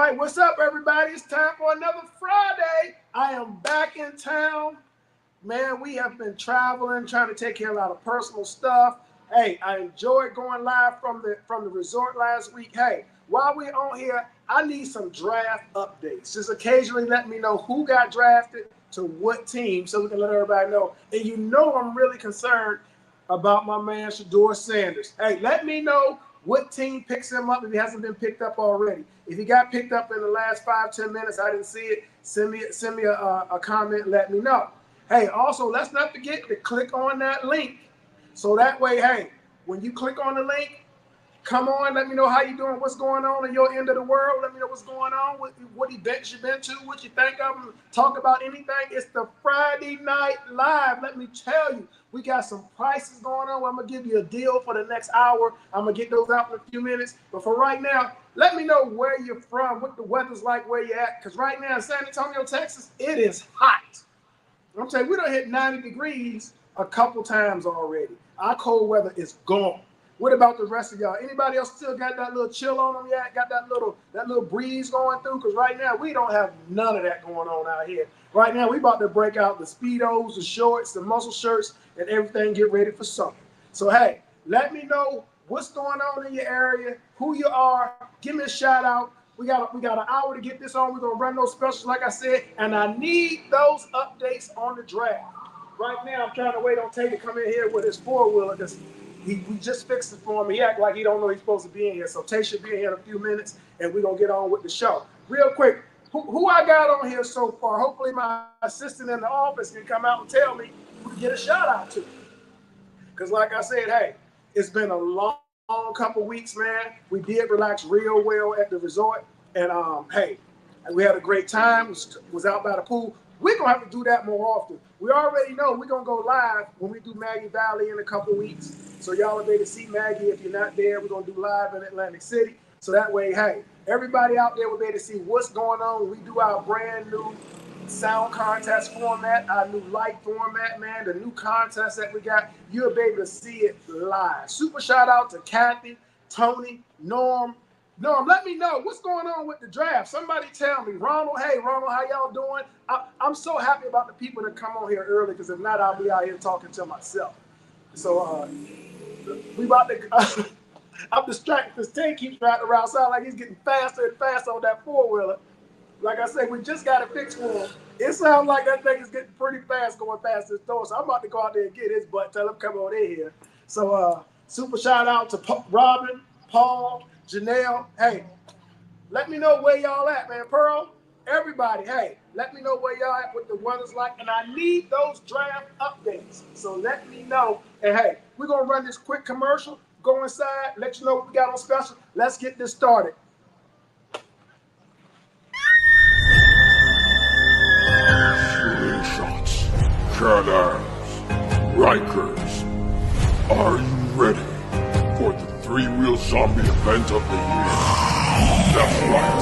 right, what's up, everybody? It's time for another Friday. I am back in town. Man, we have been traveling, trying to take care of a lot of personal stuff. Hey, I enjoyed going live from the resort last week. Hey, while we're on here, I need some draft updates. Just occasionally let me know who got drafted to what team so we can let everybody know. And you know I'm really concerned about my man Shedeur Sanders. Hey, let me know what team picks him up if he hasn't been picked up already. If he got picked up in the last 5-10 minutes, I didn't see it. Send me a comment. Let me know. Hey, also let's not forget to click on that link, so that way, hey, when you click on the link, come on, let me know how you doing, what's going on in your end of the world. Let me know what's going on, what events you've been to, what you think of them, talk about anything. It's the Friday Night Live. Let me tell you, we got some prices going on. I'm going to give you a deal for the next hour. I'm going to get those out in a few minutes. But for right now, let me know where you're from, what the weather's like, where you're at. Because right now in San Antonio, Texas, it is hot. I'm telling you, we done hit 90 degrees a couple times already. Our cold weather is gone. What about the rest of y'all? Anybody else still got that little chill on them yet? Got that little breeze going through? Because right now we don't have none of that going on out here. Right now we about to break out the Speedos, the shorts, the muscle shirts, and everything, get ready for summer. So hey, let me know what's going on in your area, who you are. Give me a shout out. We got an hour to get this on. We're gonna run those specials, like I said, and I need those updates on the draft. Right now, I'm trying to wait on Tay to come in here with his four-wheeler because we just fixed it for him. He act like he don't know he's supposed to be in here. So Tay should be in here in a few minutes, and we're gonna get on with the show. Real quick, who I got on here so far? Hopefully my assistant in the office can come out and tell me who to get a shout out to. Because like I said, hey, it's been a long couple weeks, man. We did relax real well at the resort, and hey, we had a great time. Was out by the pool. We're gonna have to do that more often. We already know we're gonna go live when we do Maggie Valley in a couple weeks. So y'all will be able to see Maggie. If you're not there, we're gonna do live in Atlantic City. So that way, hey, everybody out there will be able to see what's going on when we do our brand new sound contest format, our new light format, man, the new contest that we got. You'll be able to see it live. Super shout out to Kathy, Tony, Norm. Norm, let me know what's going on with the draft. Somebody tell me. Ronald, hey, Ronald, how y'all doing? I'm so happy about the people that come on here early, because if not, I'll be out here talking to myself. So we about to I'm distracted because Tay keeps riding around, sound like he's getting faster and faster on that four-wheeler. Like I said, we just got it fixed for him. It sounds like that thing is getting pretty fast going past this door. So I'm about to go out there and get his butt, tell him come on in here. So super shout out to Robin, Paul, Janelle. Hey, let me know where y'all at, man. Pearl, everybody, hey, let me know where y'all at, what the weather's like. And I need those draft updates. So let me know. And hey, we're going to run this quick commercial, go inside, let you know what we got on special. Let's get this started. Shots, Shaddams, Rikers, are you ready for the three-wheel zombie event of the year? That's right,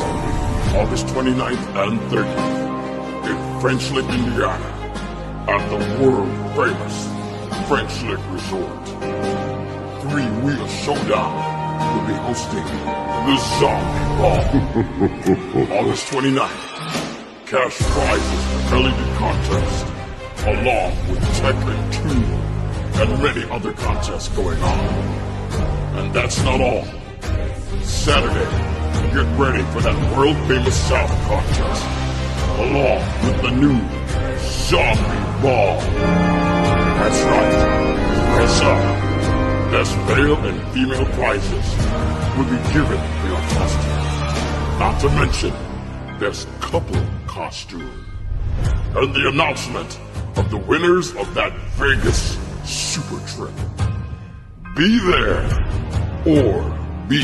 August 29th and 30th in French Lick, Indiana, at the world-famous French Lick Resort. Three-wheel showdown will be hosting the Zombie Ball. August 29th. Cash prizes for LED contest, along with Tekken 2 and many other contests going on. And that's not all. Saturday, get ready for that world-famous sound contest, along with the new Zombie Ball. That's right. Dress up. Best male and female prizes will be given for your costume. Not to mention, there's couple costume. And the announcement of the winners of that Vegas super trip. Be there or be.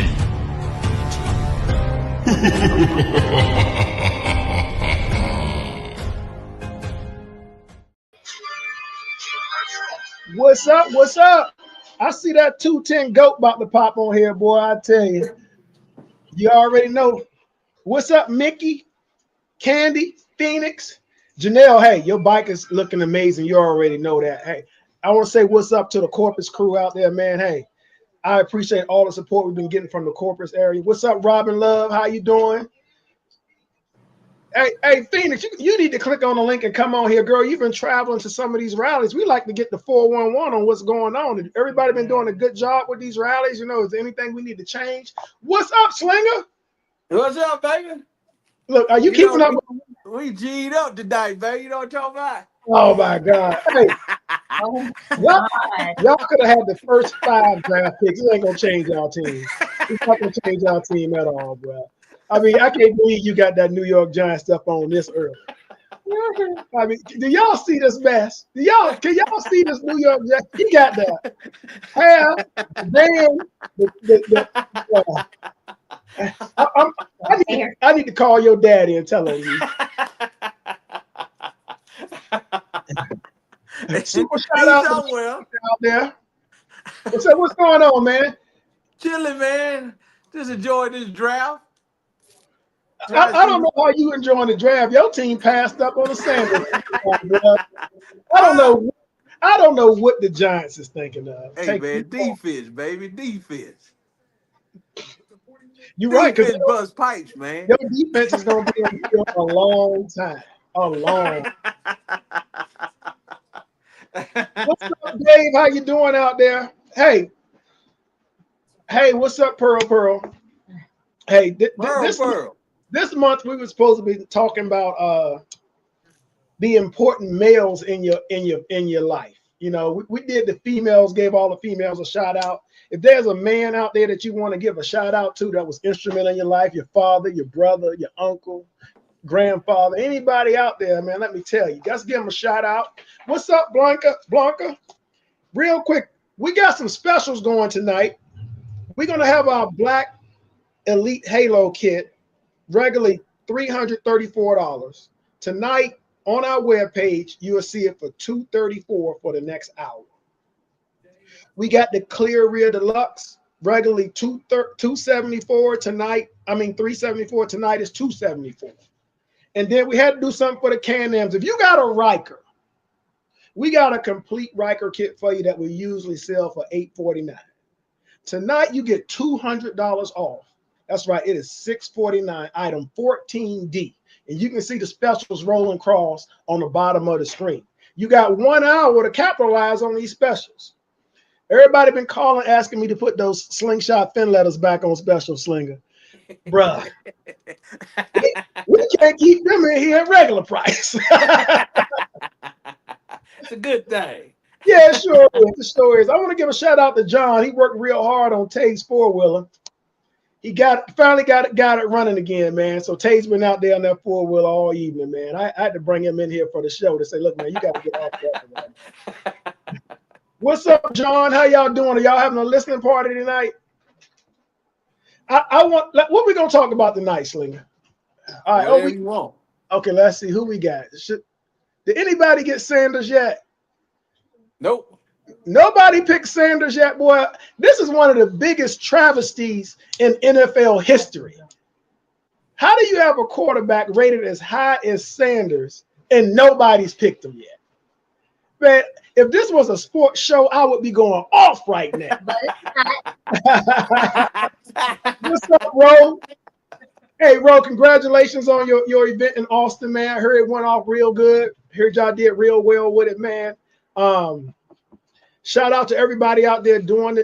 What's up? What's up? I see that 210 GOAT about to pop on here, boy. I tell you. You already know. What's up, Mickey? Candy, Phoenix, Janelle, hey, your bike is looking amazing. You already know that. Hey, I want to say what's up to the Corpus crew out there, man. Hey, I appreciate all the support we've been getting from the Corpus area. What's up, Robin Love? How you doing? Hey, Phoenix, you need to click on the link and come on here, girl. You've been traveling to some of these rallies. We like to get the 411 on what's going on. Everybody been doing a good job with these rallies. You know, is there anything we need to change? What's up, Slinger? What's up, baby? Look, are you keeping up? We G'd up tonight, baby. You know what I'm talking about? Oh my God! Hey, Oh, y'all could have had the first 5 draft picks. It ain't gonna change our team. It's not gonna change our team at all, bro. I mean, I can't believe you got that New York Giants stuff on this early. I mean, do y'all see this mess? Can y'all see this New York Giants? He got the hair, I need to call your daddy and tell him you. Super shout out out there. So what's going on, man? Chilling, man. Just enjoy this draft. I don't know how you enjoying the draft. Your team passed up on the Sanders. I don't know what the Giants is thinking of. Hey, man, defense, baby, defense. You're right, because bust pipes, man. Your defense is gonna be on here a long time. A long. What's up, Dave? How you doing out there? Hey, what's up, Pearl? Hey, this month we were supposed to be talking about the important males in your life. You know, we did the females, gave all the females a shout out. If there's a man out there that you want to give a shout out to that was instrumental in your life, your father, your brother, your uncle, grandfather, anybody out there, man, let me tell you, just give them a shout out. What's up, Blanca? Real quick, we got some specials going tonight. We're gonna have our Black Elite Halo kit, regularly $334. Tonight on our webpage, you will see it for $234 for the next hour. We got the Clear Rear Deluxe, regularly $274 tonight. I mean $374 tonight is $274. And then we had to do something for the Can-Ams. If you got a Riker, we got a complete Riker kit for you that we usually sell for $849. Tonight you get $200 off. That's right, it is $649, item 14D. And you can see the specials rolling across on the bottom of the screen. You got 1 hour to capitalize on these specials. Everybody been calling, asking me to put those Slingshot fin letters back on special, Slinger. Bruh. We can't keep them in here at regular price. It's a good thing. Yeah, it sure is. It sure is. I want to give a shout out to John. He worked real hard on Tay's 4-wheeler. He finally got it running again, man. So Tay's been out there on that 4-wheeler all evening, man. I had to bring him in here for the show to say, look, man, you got to get off that. What's up, John? How y'all doing? Are y'all having a listening party tonight? What we gonna talk about tonight, Slinger? All right. Whatever you want. Okay, let's see who we got. Did anybody get Sanders yet? Nope. Nobody picked Sanders yet, boy. This is one of the biggest travesties in NFL history. How do you have a quarterback rated as high as Sanders and nobody's picked him yet? Man, if this was a sports show, I would be going off right now. What's up, Ro? Hey, Ro, congratulations on your event in Austin, man. I heard it went off real good. Heard y'all did real well with it, man. Shout out to everybody out there doing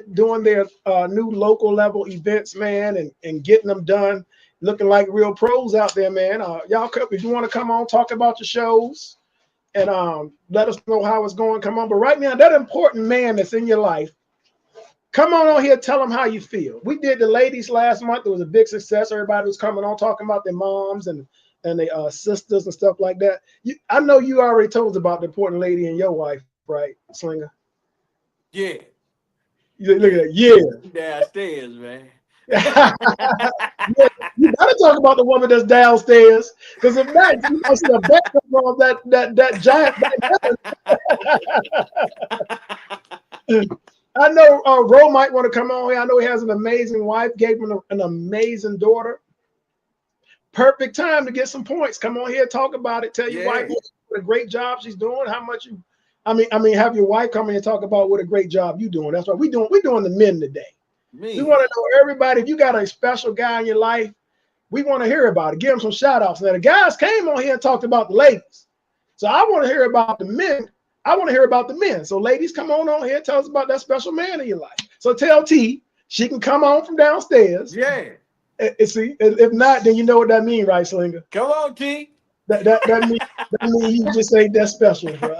their new local level events, man, and getting them done, looking like real pros out there, man. Y'all, if you want to come on, talk about your shows, and let us know how it's going. Come on, but right now, that important man that's in your life, come on here, tell them how you feel. We did the ladies last month. It was a big success. Everybody was coming on talking about their moms and their sisters and stuff like that. I know you already told us about the important lady and your wife, right, Slinger? Yeah. Look at that. Yeah. Downstairs, man. Yeah, you gotta talk about the woman that's downstairs, because if not, you know, see the background on that giant. I know Ro might want to come on here. I know he has an amazing wife, gave him an amazing daughter. Perfect time to get some points. Come on here, talk about it. Tell your wife what a great job she's doing. How much you, I mean, have your wife come in and talk about what a great job you're doing. That's what we're doing the men today. We want to know everybody. If you got a special guy in your life, We want to hear about it. Give them some shout outs. Now, the guys came on here and talked about the ladies. So I want to hear about the men. I want to hear about the men. So, ladies, come on here. Tell us about that special man in your life. So, tell T she can come on from downstairs. Yeah. See, if not, then you know what that means, right, Slinger? Come on, T. That means you just ain't that special, bro.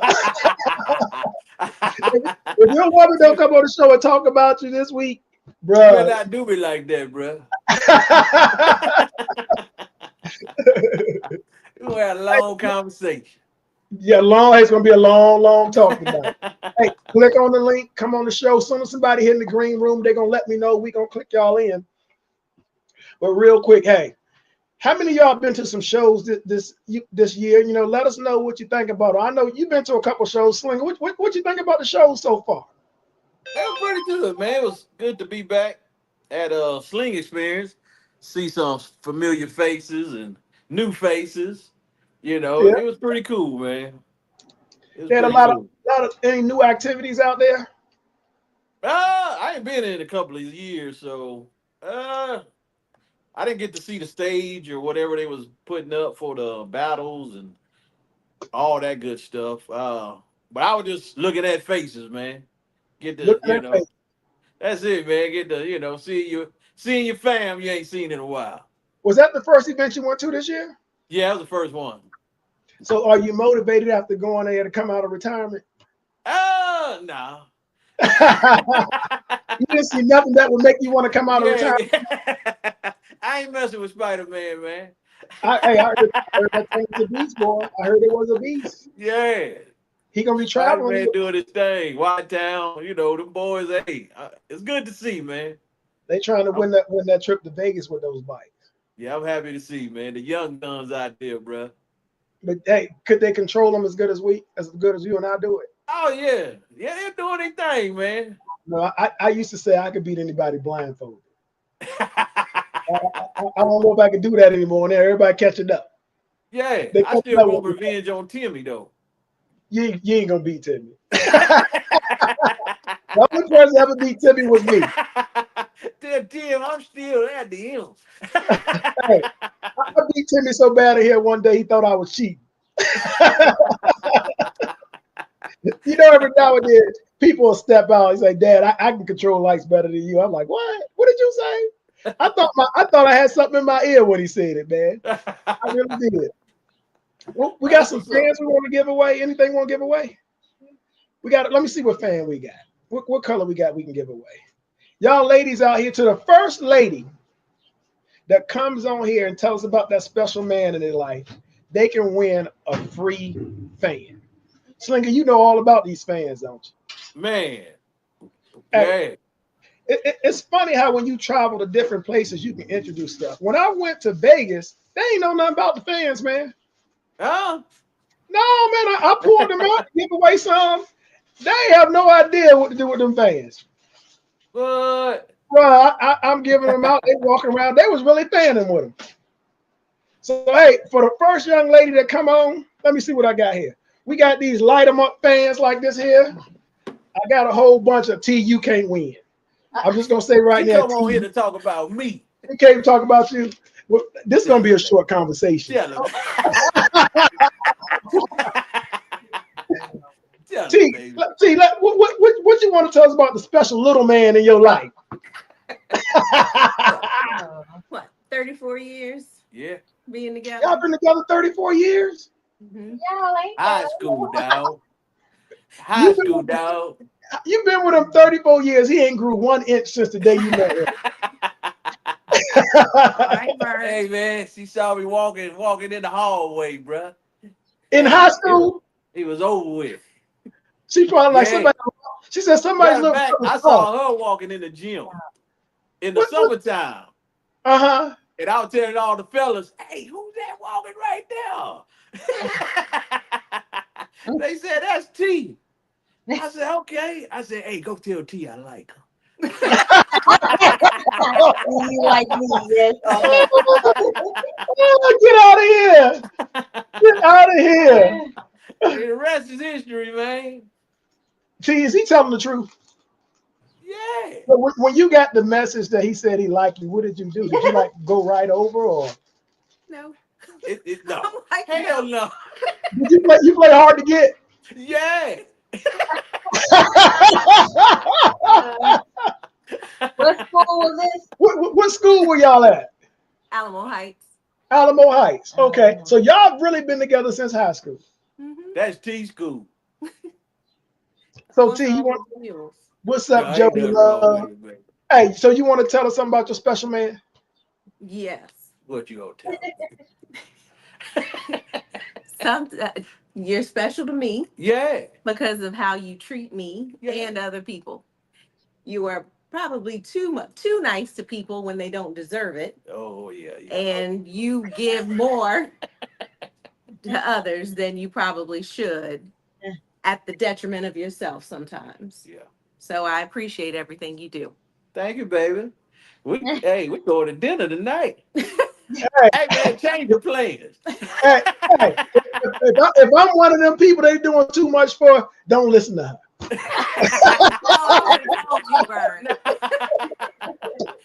If your woman don't come on the show and talk about you this week, bro. You better not do me like that, bro. We'll have a long conversation. Yeah, it's gonna be a long talk tonight. Hey, click on the link, come on the show. As soon as somebody hit in the green room, they're gonna let me know. We're gonna click y'all in. But real quick, hey, how many of y'all been to some shows this year? You know, let us know what you think about it. I know you've been to a couple shows. Slinger, what you think about the shows so far? They were pretty good, man. It was good to be back at a Sling Experience, see some familiar faces and new faces. You know, Yeah. It was pretty cool, man. They had a lot of any new activities out there. I ain't been in a couple of years, so I didn't get to see the stage or whatever they was putting up for the battles and all that good stuff. But I was just looking at faces, man. Get the that's it, man. Get the seeing your fam you ain't seen in a while. Was that the first event you went to this year? Yeah, that was the first one. So are you motivated after going there to come out of retirement? No. You didn't see nothing that would make you want to come out of retirement. I ain't messing with Spider-Man, man. I heard that thing was a beast, boy. I heard it was a beast. Yeah. He gonna be traveling. Spider-Man doing his thing. White Town, them boys. Hey, it's good to see, man. They trying to win that trip to Vegas with those bikes. Yeah, I'm happy to see, man. The young guns out there, bro. But hey, could they control them as good as you and I do it? Oh yeah, they're doing their thing, man. No, I used to say I could beat anybody blindfolded. I don't know if I can do that anymore. Now everybody catching up. Yeah, I still want revenge on Timmy though. You ain't gonna beat Timmy. The only person ever beat Timmy was me. Tim, I'm still at the end. Hey, I beat Timmy so bad in here one day he thought I was cheating. Every now and then people will step out and say, "Dad, I can control lights better than you." I'm like, "What? What did you say?" I thought I had something in my ear when he said it, man. I really did. Well, we got some fans we want to give away. Anything we want to give away? We got. Let me see what fan we got. What color we got we can give away. Y'all ladies out here, to the first lady that comes on here and tells about that special man in their life, they can win a free fan. Slinger, you know all about these fans, don't you? Man. Hey, it's funny how when you travel to different places, you can introduce stuff. When I went to Vegas, they ain't know nothing about the fans, man. Huh? No, man, I pulled them out, give away some. They have no idea what to do with them fans. But Bro, I'm giving them out. They walking around. They was really fanning with them. So, hey, for the first young lady that come on, let me see what I got here. We got these light 'em up fans like this here. I got a whole bunch of T. You can't win. I'm just gonna say right now. Come on here to talk about me. We can't talk about you. Well, this is gonna be a short conversation. T, what you want to tell us about the special little man in your life? What, 34 years? Yeah. Being together? Y'all been together 34 years? Mm-hmm. High school, dog. High school, dog. You've been with him 34 years. He ain't grew 1 inch since the day you met him. Hey, man, she saw me walking in the hallway, bro. In high school? He was over with. She probably like somebody. She said somebody's looking. I saw her walking in the gym in the summertime. Uh-huh. And I was telling all the fellas, "Hey, who's that walking right there?" They said, "That's T." I said, "Okay." I said, "Hey, go tell T I like her." You like me, yes. Get out of here! Get out of here! The rest is history, man. T, is he telling the truth? Yeah. So when you got the message that he said he liked you, what did you do? Did you like go right over, or No. No. I'm like, Hell no. no. did you play? You play hard to get. Yeah. What school was this? What school were y'all at? Alamo Heights. Alamo Heights. Okay, so y'all really been together since high school. Mm-hmm. That's T school. So T, you want what's up, No, ain't Jody nothing wrong Love? with it, man. Hey, so you want to tell us something about your special man? Yes. What you gonna tell You're special to me Yeah. because of how you treat me Yeah. and other people. You are probably too nice to people when they don't deserve it, Oh yeah. and you give more to others than you probably should, at the detriment of yourself sometimes. Yeah. So I appreciate everything you do. Thank you, baby. We going to dinner tonight. Hey, Hey man, change the plans. hey, hey. If I'm one of them people they doing too much for, don't listen to her. I would have told you, Bird.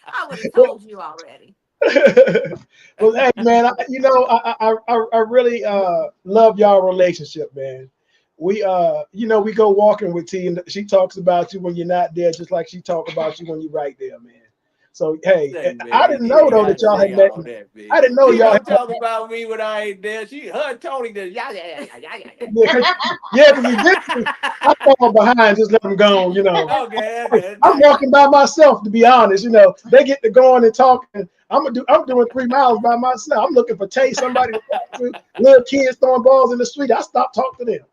I would have told you already. Well, hey man, I really love y'all relationship, man. We we go walking with T, and she talks about you when you're not there, just like she talk about you when you're right there, man. So hey, Say, man, I didn't you know ain't though gotta that y'all say had met. all that, man. I didn't know She y'all don't had talk about me when I ain't there. Her and Tony does. Yeah. yeah, because eventually I fall behind, just let them go, Okay. I'm walking by myself, to be honest. They get to going and talking. I'm doing 3 miles by myself. I'm looking for Tay, somebody to talk to. Little kids throwing balls in the street. I stopped talking to them.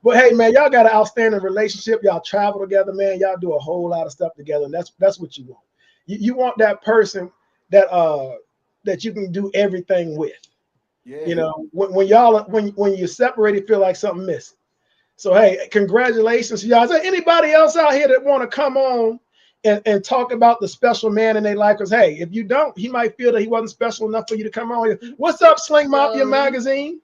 But hey, man, y'all got an outstanding relationship. Y'all travel together, man. Y'all do a whole lot of stuff together, and that's what you want. You want that person that that you can do everything with. Yeah. When you're separated, feel like something missing. So hey, congratulations, y'all. Is there anybody else out here that want to come on and talk about the special man in their life? Because hey, if you don't, he might feel that he wasn't special enough for you to come on here. What's up, Sling Mafia Magazine?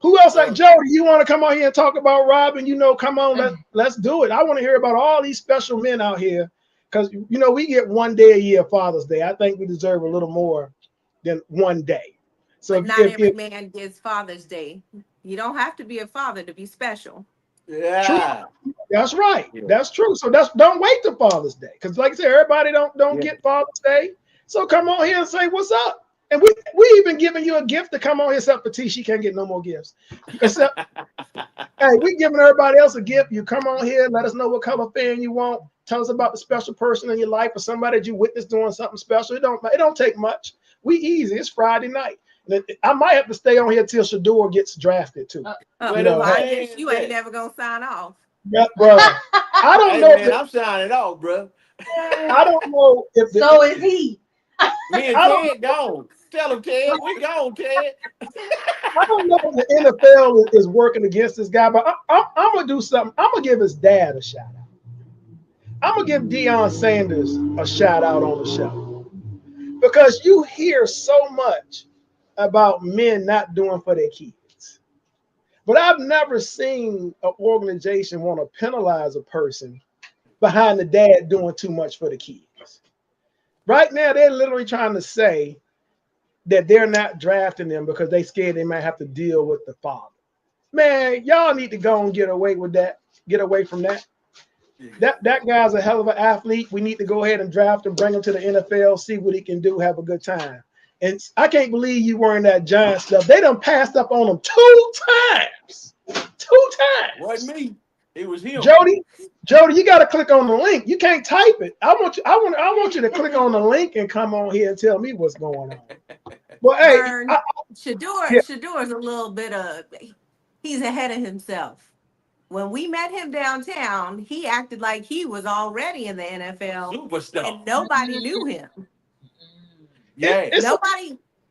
Who else? Like Jody, you want to come on here and talk about Robin? Come on, let's do it. I want to hear about all these special men out here, because we get one day a year, Father's Day. I think we deserve a little more than one day. So but not every man gets Father's Day. You don't have to be a father to be special. Yeah. True. That's right. Yeah. That's true. So don't wait till Father's Day, because like I said, everybody don't get Father's Day. So come on here and say what's up. And we even giving you a gift to come on here, except for T. She can't get no more gifts. Except, hey, we giving everybody else a gift. You come on here, let us know what color fan you want. Tell us about the special person in your life or somebody that you witnessed doing something special. It don't take much. We easy. It's Friday night. I might have to stay on here till Shador gets drafted too. I guess you ain't never gonna sign off. Yeah, bro. I don't know. Man, I'm signing off, bro. I don't know if so is he. Me and Ted gone. Tell him, Ted. We gone, Ted. I don't know if the NFL is working against this guy, but I'm gonna do something. I'm gonna give his dad a shout out. I'm gonna give Deion Sanders a shout out on the show, because you hear so much about men not doing for their kids, but I've never seen an organization want to penalize a person behind the dad doing too much for the kids. Right now, they're literally trying to say that they're not drafting them because they scared they might have to deal with the father. Man, y'all need to go and get away with that. Get away from that. That guy's a hell of an athlete. We need to go ahead and draft him, bring him to the NFL, see what he can do, have a good time. And I can't believe you wearing that Giant stuff. They done passed up on him 2 times. 2 times. Wasn't me. It was him. Jody, you got to click on the link. You can't type it. I want you to click on the link and come on here and tell me what's going on. Well, hey, Shador's a little bit he's ahead of himself. When we met him downtown, he acted like he was already in the NFL. Superstar. And nobody knew him. Yeah.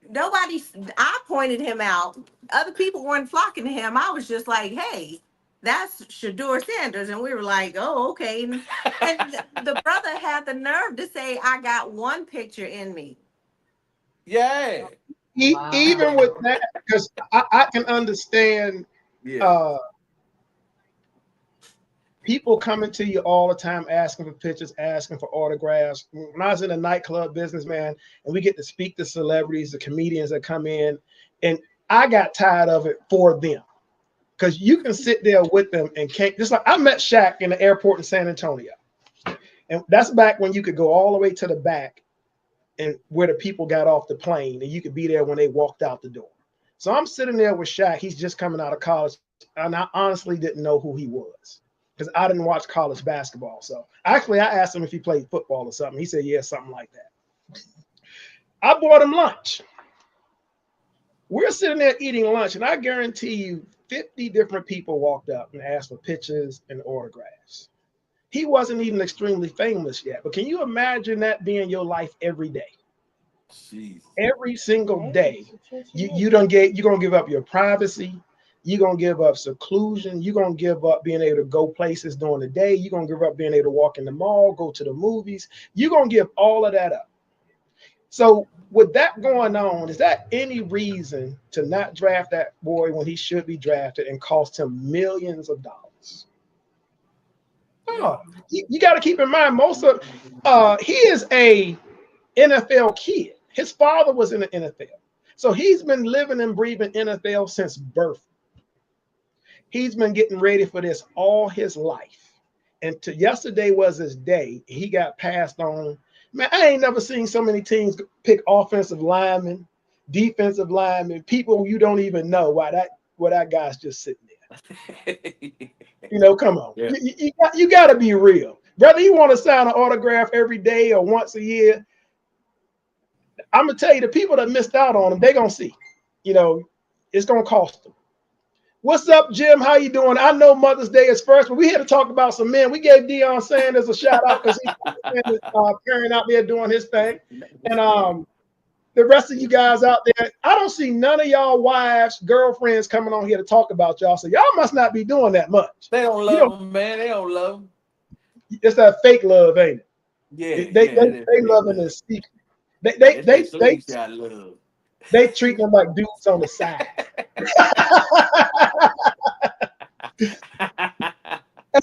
Nobody, I pointed him out. Other people weren't flocking to him. I was just like, hey, that's Shador Sanders. And we were like, oh, okay. And the brother had the nerve to say, I got one picture in me. Yeah. Even with that, because I can understand people coming to you all the time asking for pictures, asking for autographs. When I was in the nightclub business, man, and we get to speak to celebrities, the comedians that come in, and I got tired of it for them. Because you can sit there with them and can't, just like I met Shaq in the airport in San Antonio. And that's back when you could go all the way to the back and where the people got off the plane, and you could be there when they walked out the door. So I'm sitting there with Shaq. He's just coming out of college, and I honestly didn't know who he was because I didn't watch college basketball. So actually, I asked him if he played football or something. He said, yeah, something like that. I bought him lunch. We're sitting there eating lunch, and I guarantee you 50 different people walked up and asked for pictures and autographs. He wasn't even extremely famous yet, but can you imagine that being your life every day? Jeez. Every single day, you're gonna give up your privacy, you're gonna give up seclusion, you're gonna give up being able to go places during the day, you're gonna give up being able to walk in the mall, go to the movies, you're gonna give all of that up. So with that going on, is that any reason to not draft that boy when he should be drafted and cost him millions of dollars? Oh, you got to keep in mind, most of he is a NFL kid. His father was in the NFL. So he's been living and breathing NFL since birth. He's been getting ready for this all his life. And yesterday was his day. He got passed on. Man, I ain't never seen so many teams pick offensive linemen, defensive linemen, people you don't even know why that guy's just sitting there. You know, come on. Yeah. You got to be real. Whether you want to sign an autograph every day or once a year, I'm going to tell you, the people that missed out on them, they're going to see. You know, it's going to cost them. What's up, Jim? How you doing? I know Mother's Day is first, but we here to talk about some men. We gave Deion Sanders a shout out because he's carrying out there doing his thing. And the rest of you guys out there, I don't see none of y'all wives, girlfriends coming on here to talk about y'all. So y'all must not be doing that much. They don't love them, man. They don't love them. It's that fake love, ain't it? Yeah. They love in the secret. They treat them like dudes on the side.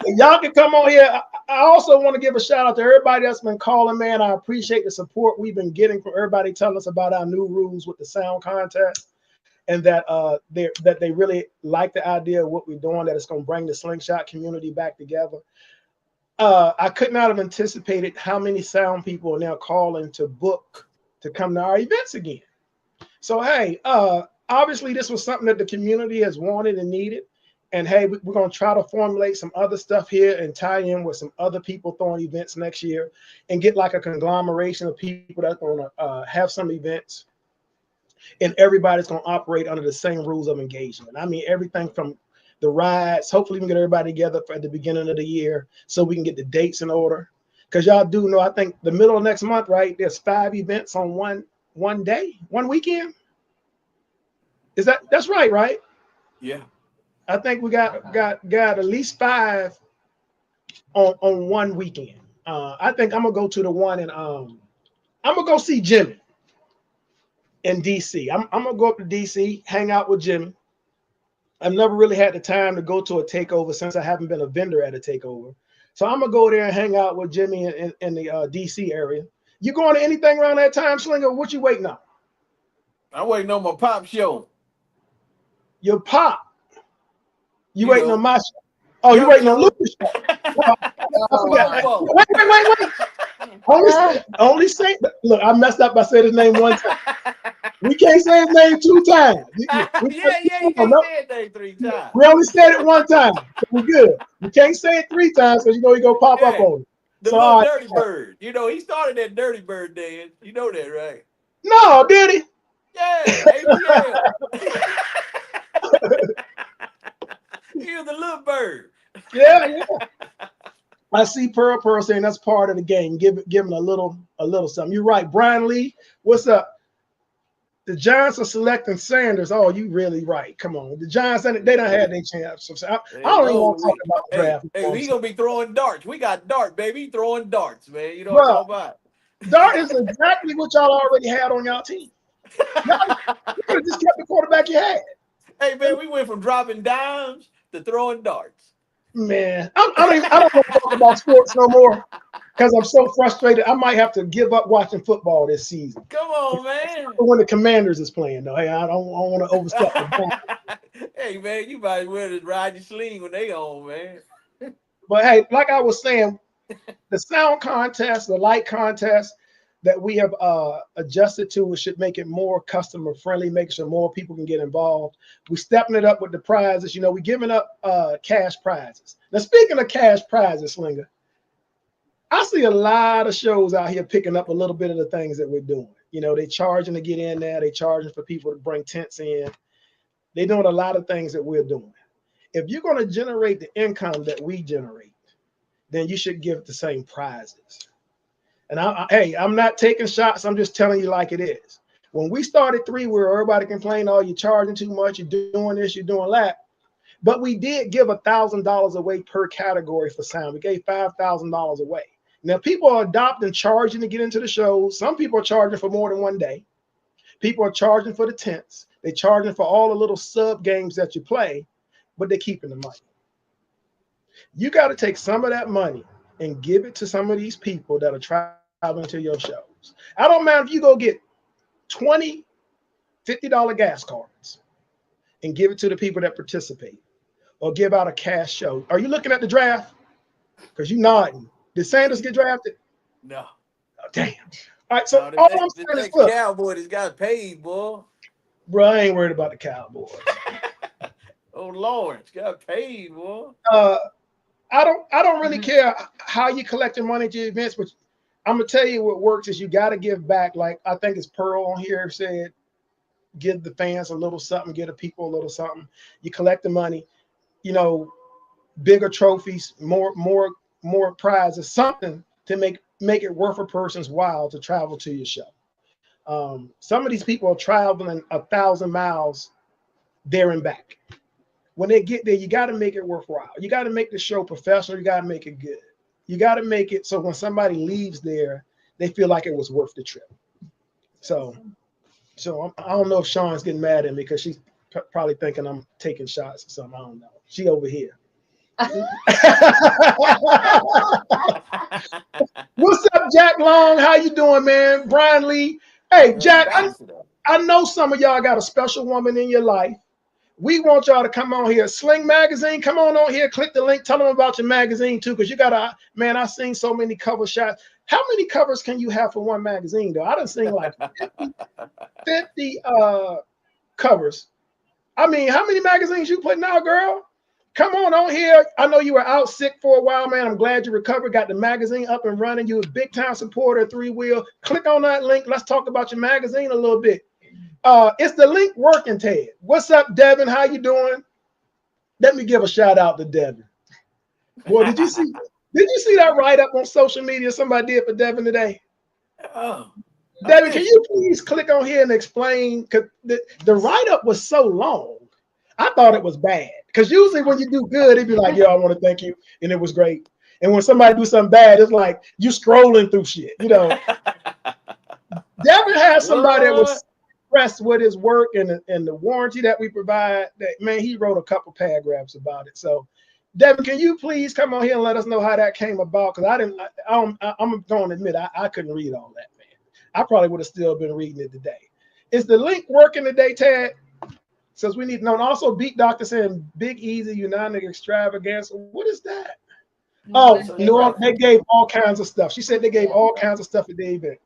Y'all can come on here. I also want to give a shout out to everybody that's been calling, man. I appreciate the support we've been getting from everybody telling us about our new rules with the sound contest, and that they really like the idea of what we're doing, that it's going to bring the Slingshot community back together. I could not have anticipated how many sound people are now calling to book to come to our events again. So, hey, obviously this was something that the community has wanted and needed. And hey, we're going to try to formulate some other stuff here and tie in with some other people throwing events next year and get like a conglomeration of people that's going to have some events. And everybody's going to operate under the same rules of engagement. I mean, everything from the rides. Hopefully we can get everybody together at the beginning of the year so we can get the dates in order. Because y'all do know, I think the middle of next month, right, there's 5 events on one day, one weekend. That's right? Yeah. I think we got at least 5 on one weekend. I think I'm gonna go to the one and I'm gonna go see Jimmy in DC. I'm gonna go up to DC, hang out with Jimmy. I've never really had the time to go to a takeover since I haven't been a vendor at a takeover. So I'm gonna go there and hang out with Jimmy in the DC area. You going to anything around that time, Slinger? What you waiting on? I'm waiting on my pop show. Your pop? You waiting on my show? Oh, you waiting on Lucas' show? Wait. Only say. Look, I messed up by saying his name one time. We can't say his name 2 times. You can't say his name 3 times. We only said it 1 time. So we're good. We can't say it 3 times because you know he gonna pop up on it. The little Dirty Bird. You know, he started that Dirty Bird dance. You know that, right? No, did he? Yeah. He was the little bird. Yeah. I see Pearl saying that's part of the game. Give him a little something. You're right. Brian Lee, what's up? The Giants are selecting Sanders. Oh, you really right. Come on. The Giants, they don't have their chance. So I don't even want to talk about the draft. Hey, we going to be throwing darts. We got dart, baby. Throwing darts, man. You know what I'm talking about. Dart is exactly what y'all already had on y'all team. You could have just kept the quarterback you had. Hey, man, we went from dropping dimes to throwing darts. Man, I don't want to talk about sports no more because I'm so frustrated. I might have to give up watching football this season. Come on, man. When the Commanders is playing, though, hey, I don't want to overstep the bounds. Hey, man, you might as well just ride your sling when they on, man. But hey, like I was saying, the sound contest, the light contest that we have adjusted to should make it more customer friendly, make sure more people can get involved. We're stepping it up with the prizes. You know, we're giving up cash prizes. Now, speaking of cash prizes, Slinger, I see a lot of shows out here picking up a little bit of the things that we're doing. You know, they charging to get in there. They charging for people to bring tents in. They're doing a lot of things that we're doing. If you're going to generate the income that we generate, then you should give the same prizes. And hey, I'm not taking shots. I'm just telling you like it is. When we started 3, where everybody complained, oh, you're charging too much, you're doing this, you're doing that. But we did give $1,000 away per category for sound. We gave $5,000 away. Now, people are adopting charging to get into the shows. Some people are charging for more than one day. People are charging for the tents. They're charging for all the little sub games that you play, but they're keeping the money. You got to take some of that money and give it to some of these people that are traveling to your shows. I don't mind if you go get 20 $50 gas cards and give it to the people that participate, or give out a cash show. Are you looking at the draft? Because you nodding. Did Sanders get drafted? No. Oh, damn. All right, so No, all I'm saying is, look, Cowboy just got paid, boy. bro, I ain't worried about the Cowboys. Oh, Lawrence got paid, boy. I don't really care how you collect your money to your events, but I'm gonna tell you what works is you got to give back. Like I think it's Pearl on here said, give the fans a little something, give the people a little something. You collect the money, you know, bigger trophies, more prizes, something to make it worth a person's while to travel to your show. Some of these people are traveling 1,000 miles there and back. When they get there, you got to make it worthwhile. You got to make the show professional. You got to make it good. You got to make it so when somebody leaves there, they feel like it was worth the trip. So I don't know if Sean's getting mad at me because she's probably thinking I'm taking shots or something. I don't know. She over here. What's up, Jack Long? How you doing, man? Brian Lee. Hey, Jack, I know some of y'all got a special woman in your life. We want y'all to come on here. Sling Magazine, come on here. Click the link. Tell them about your magazine, too, because you got to, man, I've seen so many cover shots. How many covers can you have for one magazine, though? I done seen like 50 covers. I mean, how many magazines you putting out, girl? Come on here. I know you were out sick for a while, man. I'm glad you recovered, got the magazine up and running. You're a big-time supporter of Three Wheel. Click on that link. Let's talk about your magazine a little bit. Is the link working, Ted? What's up, Devin? How you doing? Let me give a shout out to Devin. Boy, did you see that write-up on social media somebody did for Devin today? Oh. Devin, can you please click on here and explain? Because the write-up was so long. I thought it was bad. Because usually when you do good, it'd be like, yo, I want to thank you. And it was great. And when somebody do something bad, it's like you scrolling through shit. You know, Devin had somebody that was impressed with his work and the warranty that we provide. That, man, he wrote a couple paragraphs about it. So, Devin, can you please come on here and let us know how that came about? Because I'm going to admit, I couldn't read all that, man. I probably would have still been reading it today. Is the link working today, Ted? Says we need to know. And also, Beat Doctor saying Big Easy United Extravaganza. What is that? Oh, no, they gave all kinds of stuff. She said they gave all kinds of stuff at the event.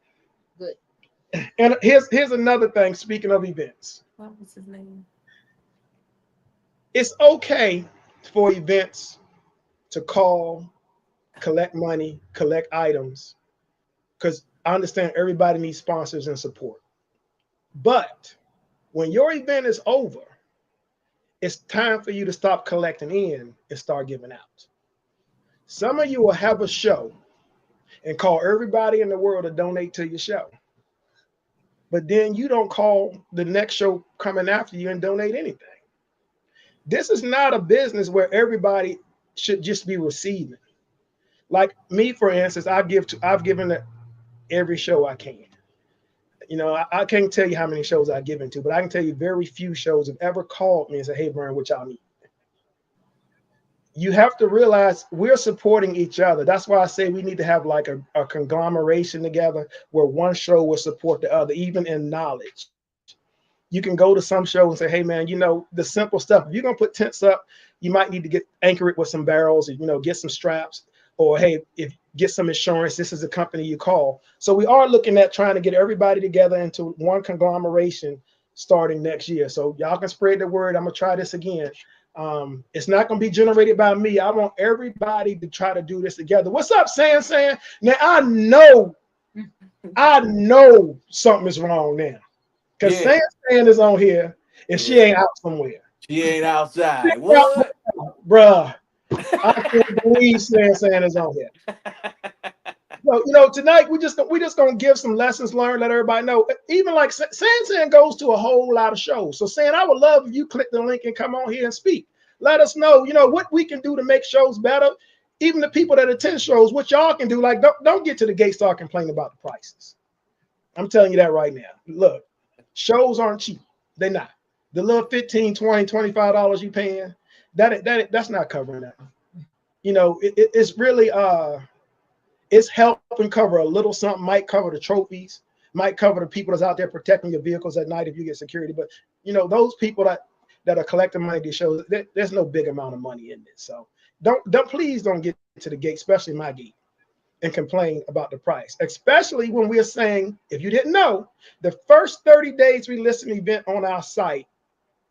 Good. And here's another thing. Speaking of events, What was his name? It's okay for events to call, collect money, collect items, because I understand everybody needs sponsors and support. But when your event is over, it's time for you to stop collecting in and start giving out. Some of you will have a show and call everybody in the world to donate to your show. But then you don't call the next show coming after you and donate anything. This is not a business where everybody should just be receiving. Like me, for instance, I've given to every show I can. You know, I can't tell you how many shows I've given to, but I can tell you very few shows have ever called me and said, hey, Brian, what y'all need? you have to realize we're supporting each other. That's why I say we need to have like a conglomeration together where one show will support the other, even in knowledge. You can go to some show and say, hey man, you know, the simple stuff. If you're gonna put tents up, you might need to anchor it with some barrels, and, you know, get some straps, or hey, get some insurance. This is the company you call. So we are looking at trying to get everybody together into one conglomeration starting next year. So y'all can spread the word. I'm gonna try this again. It's not gonna be generated by me. I want everybody to try to do this together. What's up, San? Now I know something is wrong now. Because San is on here and she ain't out somewhere. She ain't outside. What? Bruh, I can't believe San is on here. So, you know, tonight we just gonna give some lessons learned, let everybody know. Even like San goes to a whole lot of shows. So San, I would love if you click the link and come on here and speak. Let us know, you know, what we can do to make shows better. Even the people that attend shows, what y'all can do. Like, don't get to the gate start complaining about the prices. I'm telling you that right now. Look. Shows aren't cheap. They're not. The little $15, $20, $25 you paying, that's not covering that. You know, it's really it's helping cover a little something. Might cover the trophies, might cover the people that's out there protecting your vehicles at night if you get security. But you know, those people that are collecting money to shows, there's no big amount of money in this. So please don't get to the gate, especially my gate, and complain about the price, especially when we're saying, if you didn't know, the first 30 days we list an event on our site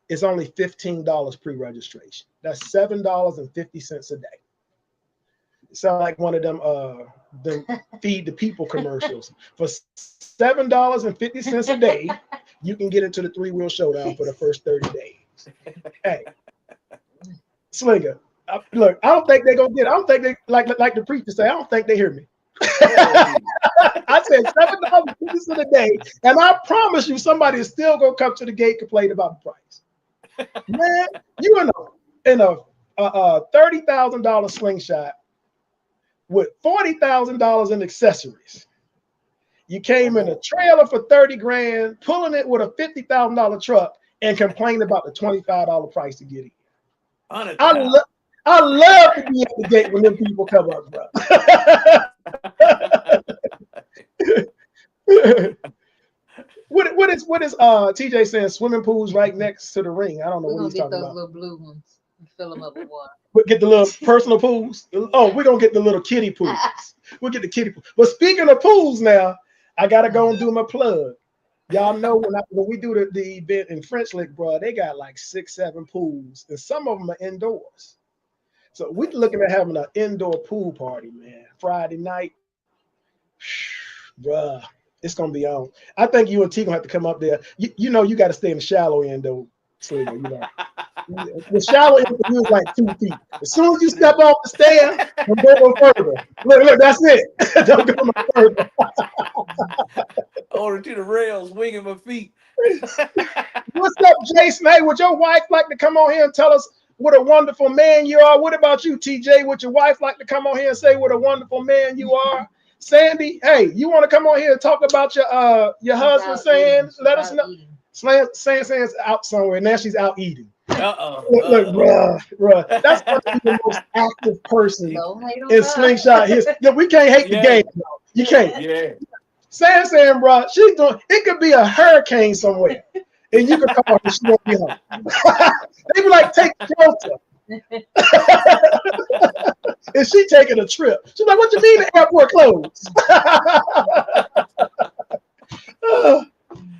is only $15 pre-registration. That's $7.50 a day. It sounds like one of them feed the people commercials. For $7.50 a day, you can get into the 3-wheel showdown for the first 30 days. Hey, Slinger. Look, I don't think they're gonna get it. I don't think they like the preacher say, I don't think they hear me. I said $7.50 a day, and I promise you somebody is still gonna come to the gate complaining about the price. Man, you in a $30,000 slingshot with $40,000 in accessories. You came in a trailer for 30 grand, pulling it with a $50,000 truck, and complained about the $25 price to get in. I love to be at the gate when them people come up, bro. What is TJ saying? Swimming pools right next to the ring. I don't know what he's talking about. We're gonna get those little blue ones and fill them up with water. We'll get the little personal pools. Oh, we're gonna get the little kiddie pools. We'll get the kiddie pools. But speaking of pools now, I gotta go and do my plug. Y'all know when we do the event in French Lick, bro, they got like 6-7 pools, and some of them are indoors. So we're looking at having an indoor pool party, man. Friday night, bruh, it's gonna be on. I think you and T gonna have to come up there. You know you got to stay in the shallow end though, Slinger. You know, the shallow end for you is like 2 feet. As soon as you step off the stair, don't go no further. Look, that's it. Don't go no further. Over to the rails, winging my feet. What's up, Jason? Hey, would your wife like to come on here and tell us what a wonderful man you are? What about you, TJ? Would your wife like to come on here and say what a wonderful man you are? Sandy, hey, you want to come on here and talk about your husband? Saying, let us know. Saying's out somewhere. Now she's out eating. Look, bruh, that's the most active person in Slingshot history. We can't hate the game. No. You can't. Yeah. Saying, bro, she's doing. It could be a hurricane somewhere, and you could come on and she won't be home. They be like, take shelter. And she taking a trip. She's like, what you mean the airport closed?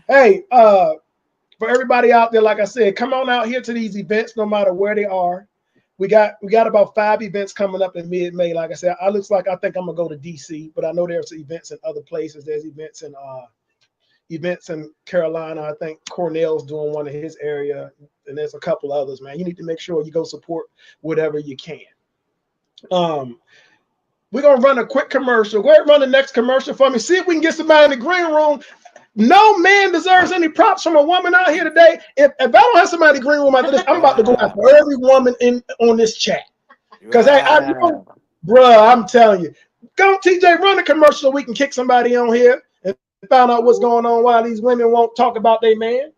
Hey, for everybody out there, like I said, come on out here to these events, no matter where they are. We got about 5 events coming up in mid-May. Like I said, I think I'm gonna go to DC, but I know there's events in other places. There's events in Carolina. I think Cornell's doing one in his area, and there's a couple others, man. You need to make sure you go support whatever you can. We're gonna run a quick commercial. Go ahead and run the next commercial for me. See if we can get somebody in the green room. No man deserves any props from a woman out here today. If I don't have somebody in the green room after this, I'm about to go after every woman on this chat. Because hey, I know, bruh, I'm telling you. Go, TJ, run a commercial so we can kick somebody on here and find out what's going on while these women won't talk about their man.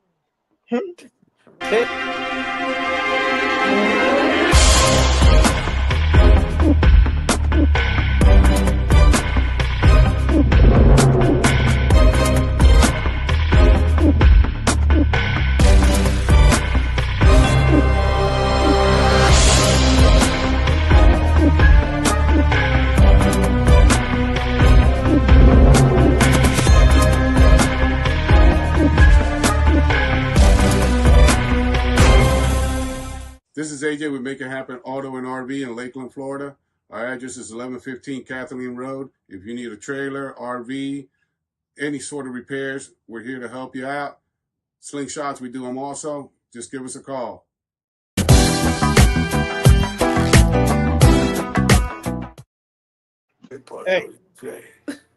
is AJ with Make It Happen Auto and RV in Lakeland, Florida. Our address is 1115 Kathleen Road. If you need a trailer, RV, any sort of repairs, we're here to help you out. Slingshots, we do them also. Just give us a call. Hey,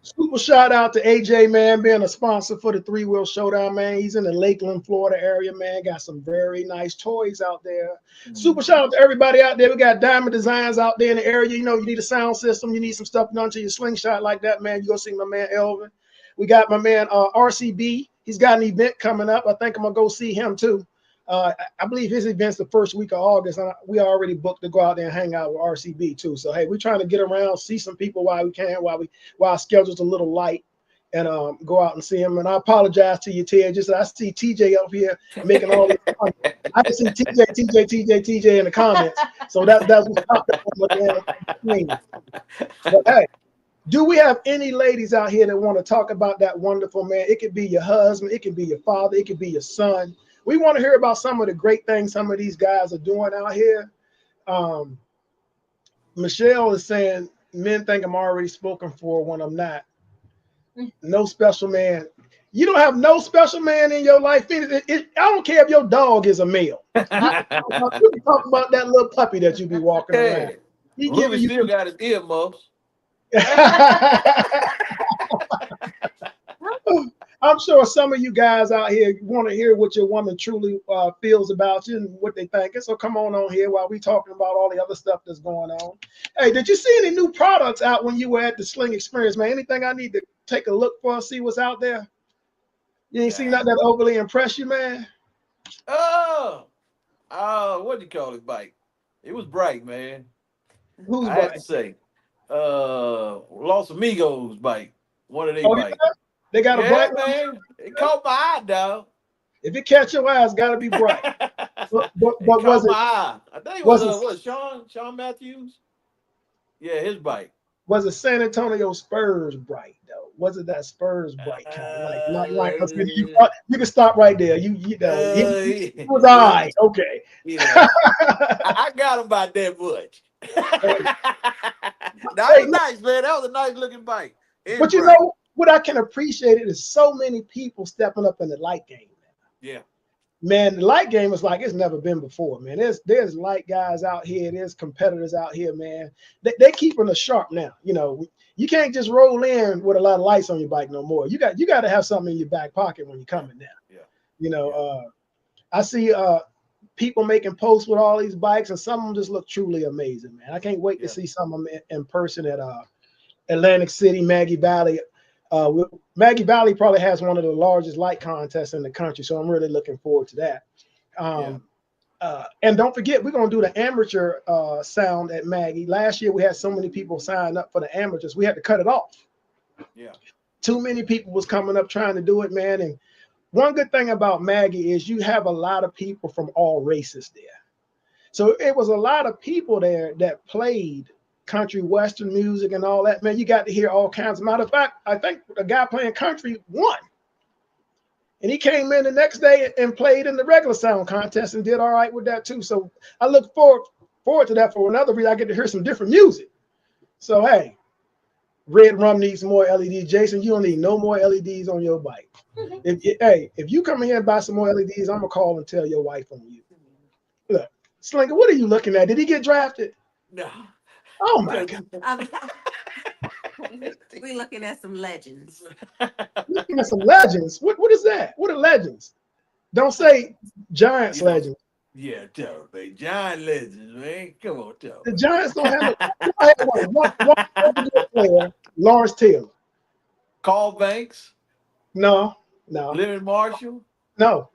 super shout out to AJ, man, being a sponsor for the Three Wheel Showdown, man. He's in the Lakeland, Florida area, man. Got some very nice toys out there. Super shout out to everybody out there. We got Diamond Designs out there in the area. You know, you need a sound system, you need some stuff done to your slingshot like that, man. You go see my man Elvin. We got my man RCB. He's got an event coming up. I think I'm gonna go see him too. I believe his event's the first week of August, and we already booked to go out there and hang out with RCB too. So hey, we're trying to get around, see some people while we can, while our schedule's a little light, and go out and see him. And I apologize to you, Ted. Just I see TJ up here making all this comments. I can see TJ in the comments. So that's what's popping. But hey, do we have any ladies out here that want to talk about that wonderful man? It could be your husband, it could be your father, it could be your son. We want to hear about some of the great things some of these guys are doing out here. Michelle is saying, men think I'm already spoken for when I'm not. No special man. You don't have no special man in your life. I don't care if your dog is a male. You can talk about that little puppy that you be walking around. He Ruby still got his earmuffs. I'm sure some of you guys out here want to hear what your woman truly feels about you and what they think. So come on here while we talking about all the other stuff that's going on. Hey, did you see any new products out when you were at the Sling Experience, man? Anything I need to take a look for, see what's out there? You ain't seen nothing that overly impressed you, man? What do you call his bike? It was bright, man. Who's I bike? had to say, Los Amigos bike. One of their bikes. They got a bright man. It caught my eye, dog. If it catch your eye, it's got to be bright. but was it? My eye. I think it was Sean Matthews. Yeah, his bike. Was it San Antonio Spurs bright though? Was it that Spurs bright kind of like you can stop right there. You know he was all right. Okay. Yeah. I got him by that much. That was nice, man. That was a nice looking bike. But you know what I can appreciate is so many people stepping up in the light game. Yeah. Man, the light game is like it's never been before, man. There's light guys out here, there's competitors out here, man. They keeping us sharp now. You know, you can't just roll in with a lot of lights on your bike no more. You got to have something in your back pocket when you're coming down. Yeah. You know, I see people making posts with all these bikes, and some of them just look truly amazing, man. I can't wait to see some of them in person at Atlantic City, Maggie Valley. Maggie Valley probably has one of the largest light contests in the country, so I'm really looking forward to that. And don't forget, we're going to do the amateur sound at Maggie. Last year, we had so many people sign up for the amateurs, we had to cut it off. Yeah. Too many people was coming up trying to do it, man. And one good thing about Maggie is you have a lot of people from all races there. So it was a lot of people there that played country western music and all that, man. You got to hear all kinds. Matter of fact, I think the guy playing country won, and he came in the next day and played in the regular sound contest and did all right with that too. So I look forward to that. For another reason, I get to hear some different music. So hey, Red Rum needs more LEDs. Jason, you don't need no more LEDs on your bike. If you come in here and buy some more LEDs, I'm gonna call and tell your wife on you. Look, Slinker, what are you looking at? Did he get drafted? No. Oh my God. We're looking at some legends. Looking at some legends. What is that? What are legends? Don't say Giants legends. Yeah, tell me. Giant legends, man. Come on, tell me. The Giants don't have one player, Lawrence Taylor. Carl Banks? No. Living Marshall? No.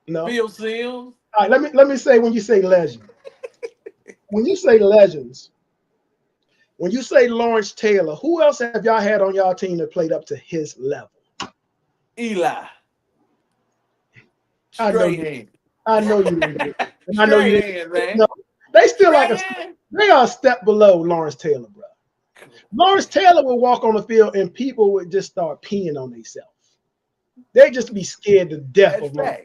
Phil Simms? All right, let me say when you say legend. When you say legends, when you say Lawrence Taylor, who else have y'all had on y'all team that played up to his level? Eli. I know you didn't. I know you didn't. Man. No, they still they are a step below Lawrence Taylor, bro. Lawrence Taylor would walk on the field and people would just start peeing on themselves. They just be scared to death of him.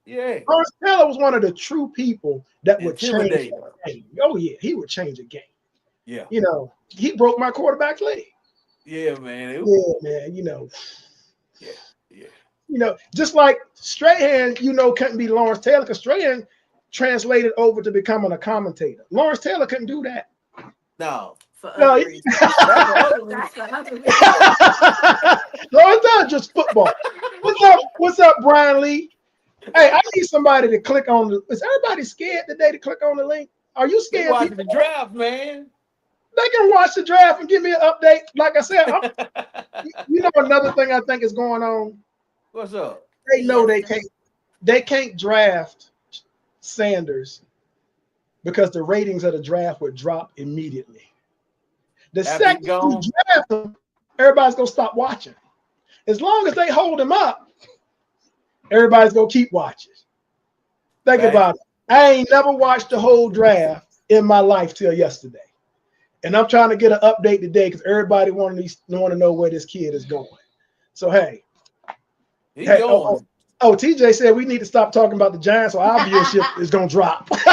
Yeah. Lawrence Taylor was one of the true people that would change Intimidate. the game. Oh yeah, he would change a game. Yeah. You know, he broke my quarterback leg. Yeah, man. Yeah, man. Yeah. Just like Strahan, couldn't be Lawrence Taylor because Strahan translated over to becoming a commentator. Lawrence Taylor couldn't do that. No. For No, other he- reasons. That's the other reason. That's the other reason. Lawrence Taylor just football. What's up, Brian Lee? Hey, I need somebody to click on the. Is everybody scared today to click on the link? Are you They scared? watching People, the draft, man. they can watch the draft and give me an update. Like I said, another thing I think is going on. What's up? They know Yes, they can't draft Sanders because the ratings of the draft would drop immediately. The After second he gone? you draft him, everybody's gonna stop watching. As long as they hold him up, everybody's gonna keep watching. Think Right. about it. I ain't never watched the whole draft in my life till yesterday. And I'm trying to get an update today because everybody want to know where this kid is going. So hey, He Hey, going. TJ said we need to stop talking about the Giants, so our viewership is gonna drop. Because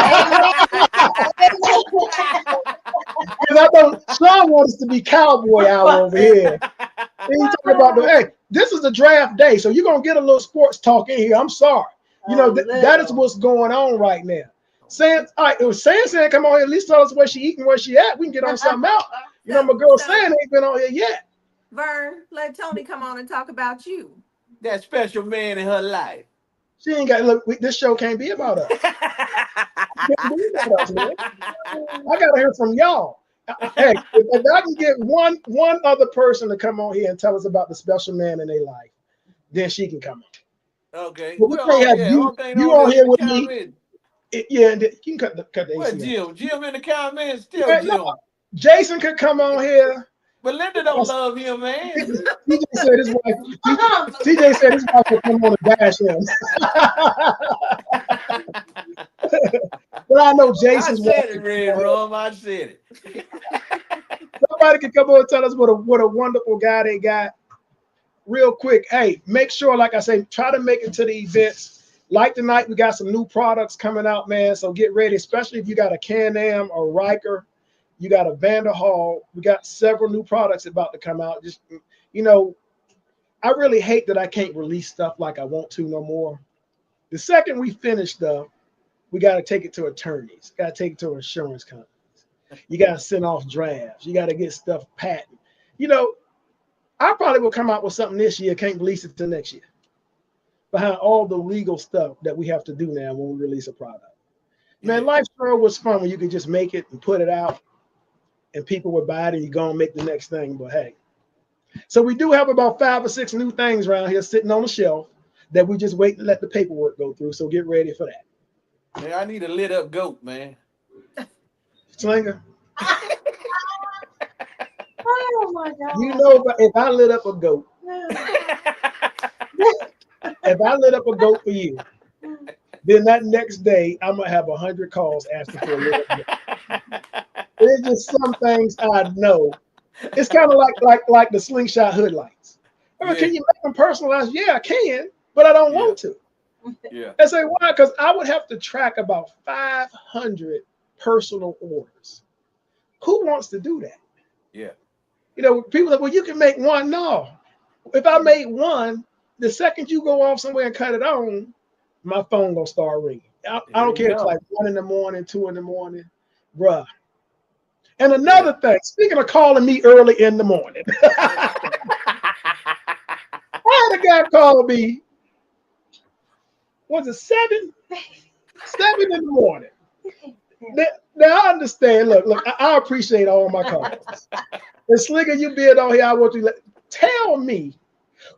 I know Sean wants to be cowboy hour over here. And he's talking about this is the draft day, so you're gonna get a little sports talk in here. I'm sorry. That is what's going on right now. If Sam come on here, at least tell us where she eating, where she at. We can get on something else. My girl Sam ain't been on here yet. Vern, let Tony come on and talk about you. That special man in her life. She ain't got look. This show can't be about us. Can't be about us, man. I gotta hear from y'all. Hey, if I can get one other person to come on here and tell us about the special man in their life, then she can come on. Okay. But we can't have you on here with me. And you can cut the What AC. Jim? Jim in the comments. Still Hey, Jim. no, Jason could come on here. Belinda don't love him, man. TJ said his wife would come on and bash him. But I know I Jason's said wife. it, Red Rum. I said it. Somebody can come on and tell us what a wonderful guy they got. Real quick, hey, make sure, like I say, try to make it to the events. Like tonight, we got some new products coming out, man. So get ready, especially if you got a Can-Am or Riker. You got a Vanderhall. We got several new products about to come out. Just, I really hate that I can't release stuff like I want to no more. The second we finish stuff, we got to take it to attorneys. Got to take it to insurance companies. You got to send off drafts. You got to get stuff patent. I probably will come out with something this year. Can't release it till next year. Behind all the legal stuff that we have to do now when we release a product. Man, life sure was fun when you could just make it and put it out and people would buy it and you go and make the next thing. But hey, so we do have about 5 or 6 new things around here sitting on the shelf that we just wait to let the paperwork go through. So get ready for that. Man, I need a lit up goat, man. Slinger. Oh my God. If I lit up a goat, for you, then that next day I'm gonna have 100 calls asking for a lit up goat. There's just some things I know. It's kind of like the slingshot hood lights. Yeah. Can you make them personalized? Yeah, I can, but I don't want to. Yeah. I say why? Because I would have to track about 500 personal orders. Who wants to do that? Yeah. People like, well, you can make one. No, if I made one, the second you go off somewhere and cut it on, my phone gonna start ringing. I don't care if it's like 1 in the morning, 2 in the morning, bruh. And another thing, speaking of calling me early in the morning, I had a guy call me. Was it 7? 7 in the morning. Now I understand. Look, I appreciate all my calls. And Slinger, you being on here, I want you to tell me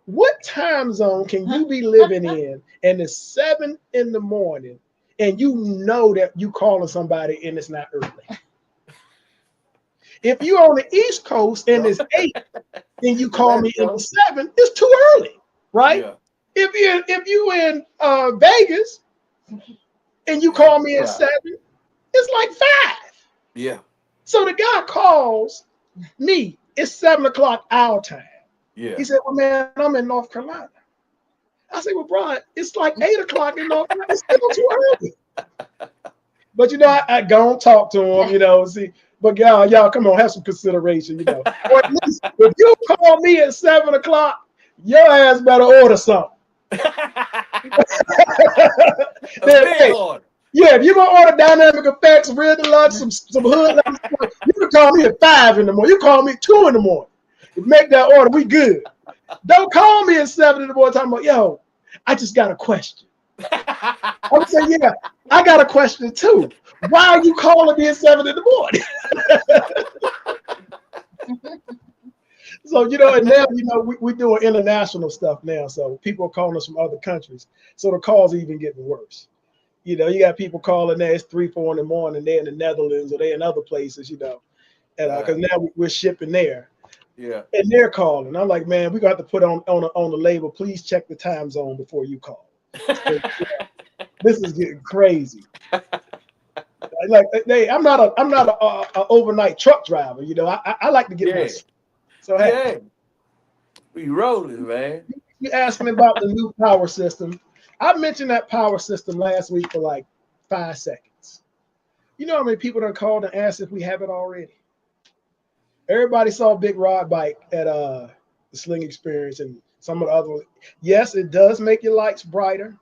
what time zone can you be living in, and it's 7 in the morning, and you know that you calling somebody and it's not early. If you're on the East Coast and it's 8, and you call me in the 7, it's too early, right? Yeah. If you in Vegas and you call me at 7, it's like 5. Yeah. So the guy calls me. It's 7 o'clock our time. Yeah. He said, "Well, man, I'm in North Carolina." I say, well, Brian, it's like 8 o'clock in the morning. It's still too early. But you know, I go and talk to him, you know, see. But y'all, come on, have some consideration, you know. Or at least if you call me at 7 o'clock, your ass better order something. Hey, yeah, if you're gonna order Dynamic Effects, Real Deluxe, some hood, you can call me at 5 in the morning. You call me at 2 in the morning. You make that order, we good. Don't call me at 7 in the morning talking about, yo, I just got a question. I'm saying, yeah, I got a question too. Why are you calling me at 7 in the morning? So, you know, and now, you know, we're doing international stuff now. So people are calling us from other countries. So the calls are even getting worse. You know, you got people calling there, it's 3, 4 in the morning, they're in the Netherlands or they're in other places, you know. And because now we're shipping there. Yeah. And they're calling. I'm like, man, we're gonna have to put on the label, please check the time zone before you call. So, yeah, this is getting crazy. Like, I'm not a overnight truck driver, you know. I like to get my sleep. So hey, we rolling, man. You asking about the new power system. I mentioned that power system last week for like 5 seconds. You know how many people done called and asked if we have it already? Everybody saw Big Rod Bike at the Sling Experience and some of the other ones. Yes, it does make your lights brighter.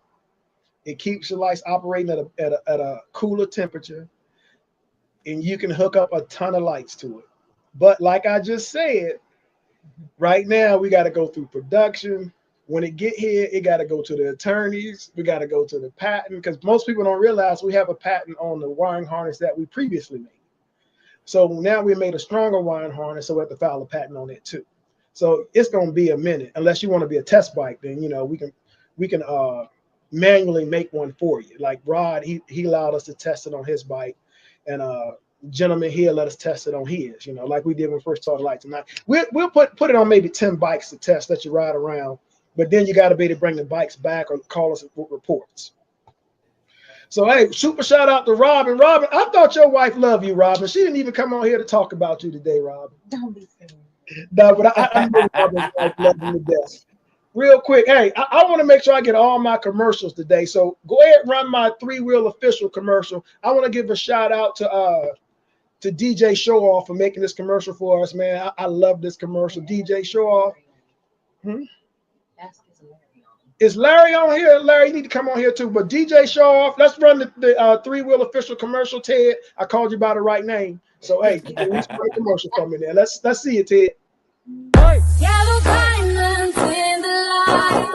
It keeps your lights operating at a cooler temperature. And you can hook up a ton of lights to it. But like I just said, right now we got to go through production. When it get here, it got to go to the attorneys. We got to go to the patent because most people don't realize we have a patent on the wiring harness that we previously made. So now we made a stronger wiring harness, so we have to file a patent on it too. So it's going to be a minute. Unless you want to be a test bike, then you know we can manually make one for you. Like Rod, he allowed us to test it on his bike, and gentleman here let us test it on his. You know, like we did when we first started lights. And we'll put it on maybe 10 bikes to test, let you ride around. But then you got to be able to bring the bikes back or call us with reports. So, hey, super shout out to Robin. Robin, I thought your wife loved you, Robin. She didn't even come on here to talk about you today, Robin. Don't be silly. No, but I know Robin's wife loved you to death. Real quick, hey, I want to make sure I get all my commercials today. So go ahead and run my 3-Wheel official commercial. I want to give a shout out to DJ Showoff for making this commercial for us, man. I love this commercial. DJ Showoff. Is Larry on here? Larry, you need to come on here too. But DJ Showoff, let's run the 3-Wheel official commercial, Ted. I called you by the right name. So hey, you can run a commercial from me there. Let's see it, Ted. Yellow diamonds in the light.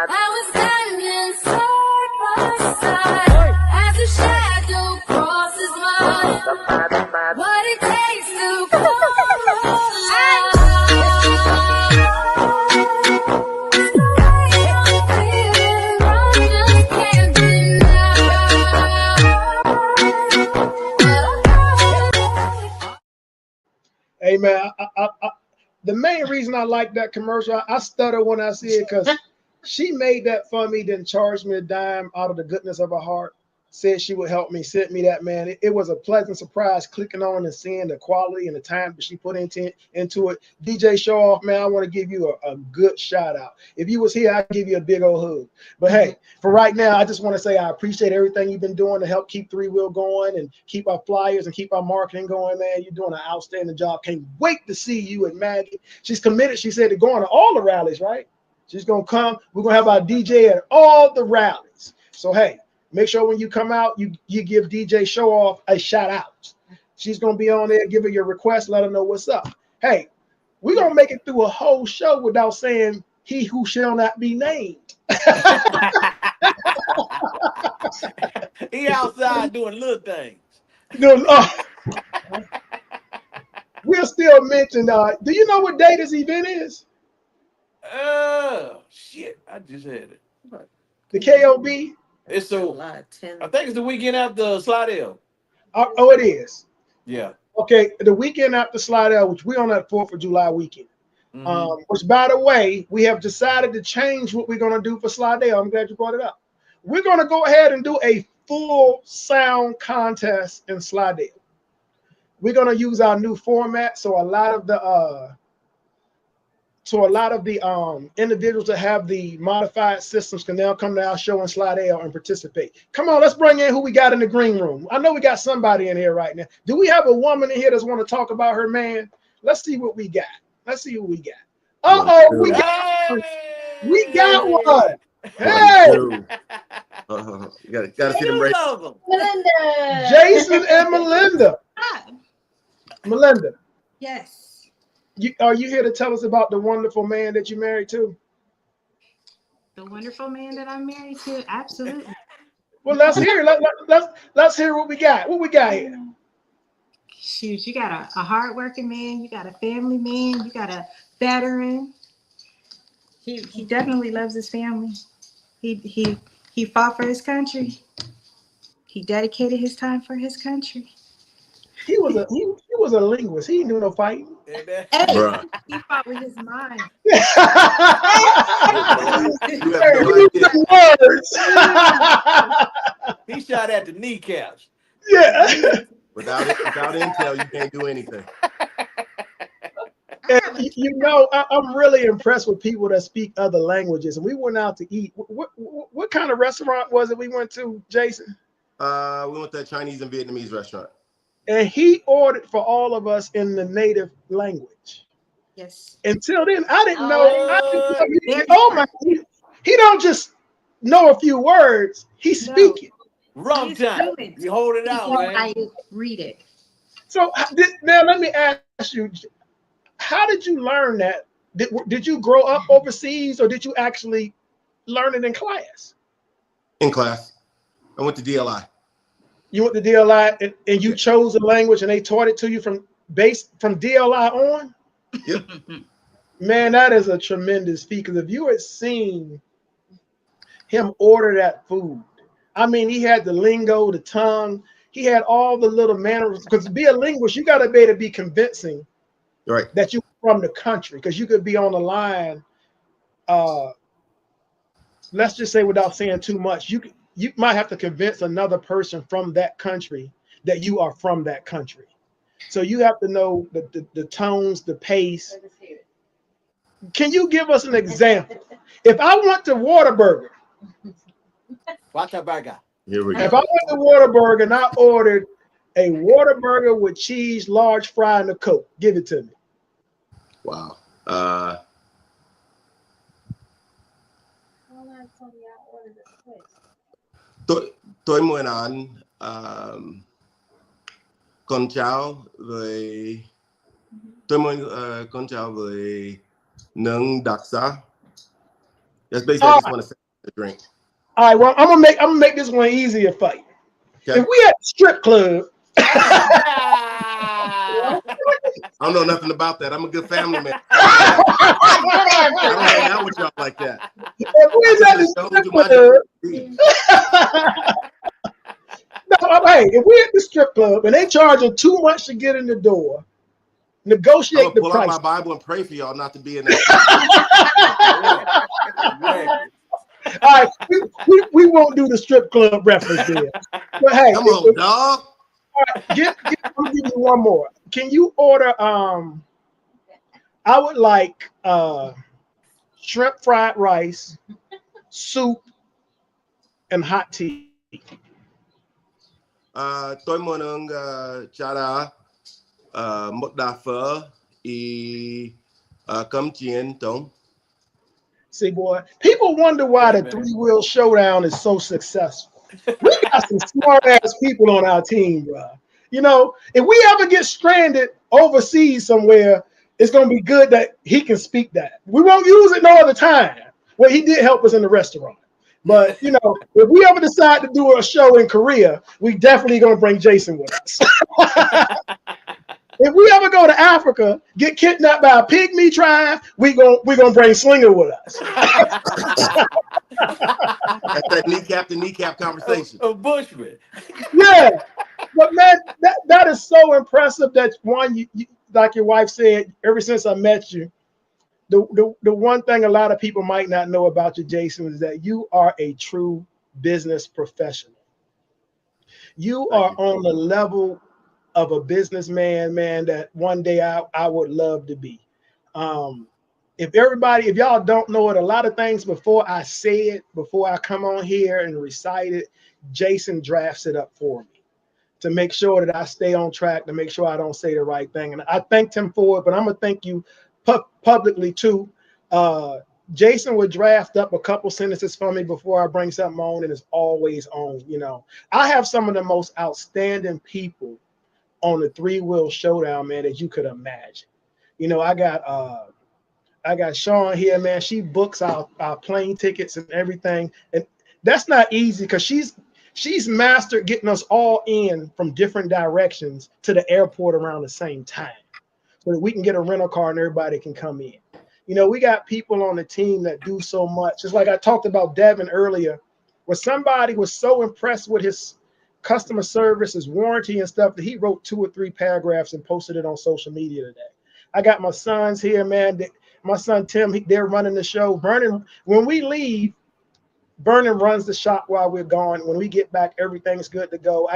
I was standing side by side as a shadow crosses mine. What it takes to come alive. Hey man, the main reason I like that commercial, I stutter when I see it because she made that for me, didn't charge me a dime out of the goodness of her heart. Said she would help me, sent me that, man. It was a pleasant surprise clicking on and seeing the quality and the time that she put into it. DJ Showoff, man, I want to give you a good shout out. If you was here, I'd give you a big old hug. But hey, for right now, I just want to say I appreciate everything you've been doing to help keep 3-Wheel going and keep our flyers and keep our marketing going, man. You're doing an outstanding job. Can't wait to see you and Maggie. She's committed, she said, to going to all the rallies, right? She's going to come. We're going to have our DJ at all the rallies. So, hey, make sure when you come out, you give DJ Showoff a shout out. She's going to be on there, give her your request, let her know what's up. Hey, we're going to make it through a whole show without saying he who shall not be named. He outside doing little things. We'll still mention, do you know what day this event is? Shit, I just had it. The KOB? It's so, I think it's the weekend after Slidell. Oh, it is. Yeah. Okay, the weekend after Slidell, which we're on that 4th of July weekend. Which, by the way, we have decided to change what we're going to do for Slidell. I'm glad you brought it up. We're going to go ahead and do a full sound contest in Slidell. We're going to use our new format. So a lot of the So a lot of the individuals that have the modified systems can now come to our show and slide L and participate. Come on, let's bring in who we got in the green room. I know we got somebody in here right now. Do we have a woman in here that's want to talk about her man? Let's see what we got. Let's see who we got. Uh-oh, we got one. Hey, You gotta see them races. Love 'em. Melinda. Jason and Melinda. Hi. Melinda, Yes. are you here to tell us about the wonderful man that you married to? The wonderful man that I'm married to. Absolutely. Well, let's hear. Let's hear what we got. What we got here? Shoot, you got a hardworking man. You got a family man. You got a veteran. He definitely loves his family. He fought for his country. He dedicated his time for his country. He was a linguist. He didn't do no fighting. Hey, Bruh. he fought with his mind. You have no idea. Words. He shot at the kneecaps. Yeah. Without intel, you can't do anything. And, you know, I'm really impressed with people that speak other languages. And we went out to eat. What kind of restaurant was it we went to, Jason? We went to a Chinese and Vietnamese restaurant. And he ordered for all of us in the native language. Yes. Until then, I didn't know. Very Oh my! He don't just know a few words. He's No. speaking. Rum He's time. fluent. You hold it He out, can man. write it, read it. So now let me ask you: how did you learn that? Did you grow up overseas, or did you actually learn it in class? In class. I went to DLI. You went to DLI and you chose a language, and they taught it to you from DLI on. Yep. Man, that is a tremendous feat. Because if you had seen him order that food, I mean, he had the lingo, the tongue, he had all the little manners. Because to be a linguist, you got to be able to be convincing Right. that you're from the country. Because you could be on the line, let's just say without saying too much, you might have to convince another person from that country that you are from that country. So you have to know the tones, the pace. Can you give us an example? If I went to Whataburger, Watch that bad guy. Here we if go. I went to Whataburger and I ordered a Whataburger with cheese, large fry, and a Coke, give it to me. Wow. Tôi muốn ăn con cháo với tôi muốn con cháo với nướng đặc sản. That's basically I just want to say the drink. All right, well, I'm gonna make this one easier for you. Okay. If we at the strip club, I don't know nothing about that. I'm a good family man. I don't hang out with y'all like that. if we at the strip club, no, hey, if we at the strip club and they charging too much to get in the door, I'm negotiate gonna the pull price. out my Bible and pray for y'all not to be in that. All right, we won't do the strip club reference there. But hey, Come on, dog. All right, I'll give you one more. Can you order? I would like shrimp fried rice, soup, and hot tea. Tôi muốn chả đá, mực đá phở, cơm chiên trống. See, boy, people wonder why the three-wheel showdown is so successful. We got some smart-ass people on our team, bro. You know, if we ever get stranded overseas somewhere, it's going to be good that he can speak that. We won't use it no other time. Well, he did help us in the restaurant. But, you know, if we ever decide to do a show in Korea, we definitely going to bring Jason with us. If we ever go to Africa, get kidnapped by a pygmy tribe, we gonna bring Slinger with us. That's that kneecap to kneecap conversation. A bushman. Yeah, but man, that is so impressive. That one, you, like your wife said, ever since I met you, the one thing a lot of people might not know about you, Jason, is that you are a true business professional. You are on the level of a businessman, man, that one day I would love to be. if y'all don't know it, a lot of things before I say it, before I come on here and recite it, Jason drafts it up for me to make sure that I stay on track, to make sure I don't say the right thing. And I thanked him for it, but I'm gonna thank you publicly too. Jason would draft up a couple sentences for me before I bring something on, and it's always on. You know, I have some of the most outstanding people on the Three Wheel Showdown, man, that you could imagine. You know, I got Sean here, man. She books our plane tickets and everything, and that's not easy because she's mastered getting us all in from different directions to the airport around the same time, so that we can get a rental car and everybody can come in. You know, we got people on the team that do so much. Just like I talked about Devin earlier, where somebody was so impressed with his customer service, his warranty and stuff, that he wrote 2 or 3 paragraphs and posted it on social media today. I got my sons here, man. My son Tim, they're running the show. Vernon, when we leave, Vernon runs the shop while we're gone. When we get back, everything's good to go.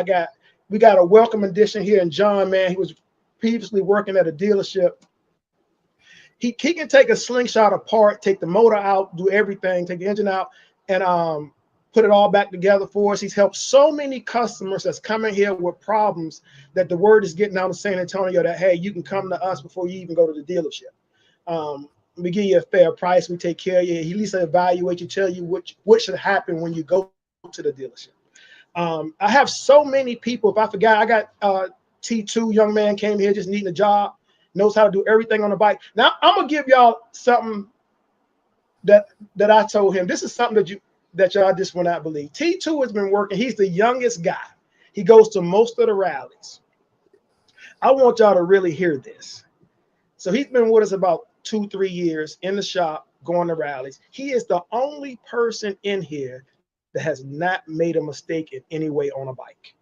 We got a welcome addition here in John, man. He was previously working at a dealership. He can take a slingshot apart, take the motor out, do everything, take the engine out, and put it all back together for us. He's helped so many customers that's coming here with problems that the word is getting out of San Antonio that, hey, you can come to us before you even go to the dealership. We give you a fair price. We take care of you. He at least evaluate you, tell you what should happen when you go to the dealership. I have so many people. If I forgot, I got T2, young man, came here just needing a job, knows how to do everything on the bike. Now, I'm going to give y'all something that I told him. This is something that y'all just will not believe. T2 has been working. He's the youngest guy. He goes to most of the rallies. I want y'all to really hear this. So he's been with us about 2-3 years in the shop, going to rallies. He is the only person in here that has not made a mistake in any way on a bike.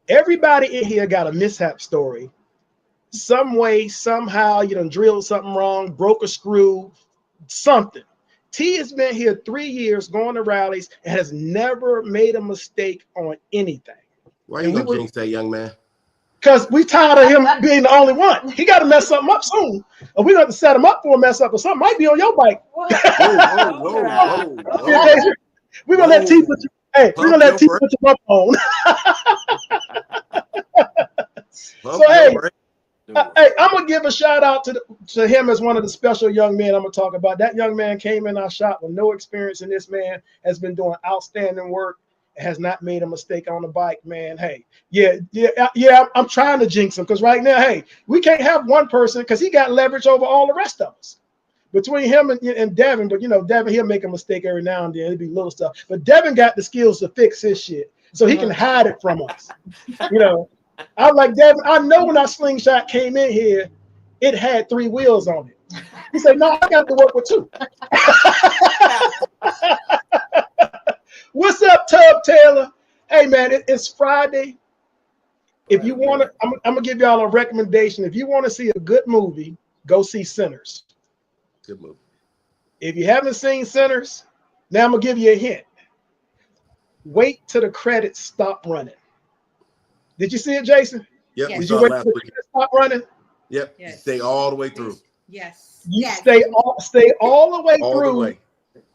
Everybody in here got a mishap story. Some way, somehow, you done drilled something wrong, broke a screw, something. T has been here 3 years going to rallies and has never made a mistake on anything. Why you gonna jinx that, young man? Because we tired of him being the only one. He got to mess something up soon. Or we're going to set him up for a mess up, or something might be on your bike. Whoa. We're going to let T put you, we're going to let T put you up on. So, hey, I'm going to give a shout out to him as one of the special young men I'm going to talk about. That young man came in our shop with no experience, and this man has been doing outstanding work. Has not made a mistake on the bike, man. Hey, yeah, I'm trying to jinx him because right now, hey, we can't have one person because he got leverage over all the rest of us. Between him and Devin, but you know, Devin, he'll make a mistake every now and then. It'll be little stuff. But Devin got the skills to fix his shit, so he can hide it from us. You know, I like Devin. I know when our slingshot came in here, it had 3 wheels on it. He said, "No, I got to work with 2." What's up, Tub Taylor? Hey, man, it's Friday. If you want to, I'm going to give y'all a recommendation. If you want to see a good movie, go see Sinners. Good movie. If you haven't seen Sinners, now I'm going to give you a hint. Wait till the credits stop running. Did you see it, Jason? Yep. Yes. Did you wait till the credits stop running? Yep. Yes. Stay all the way through. Yes. Stay all the way All through. the way.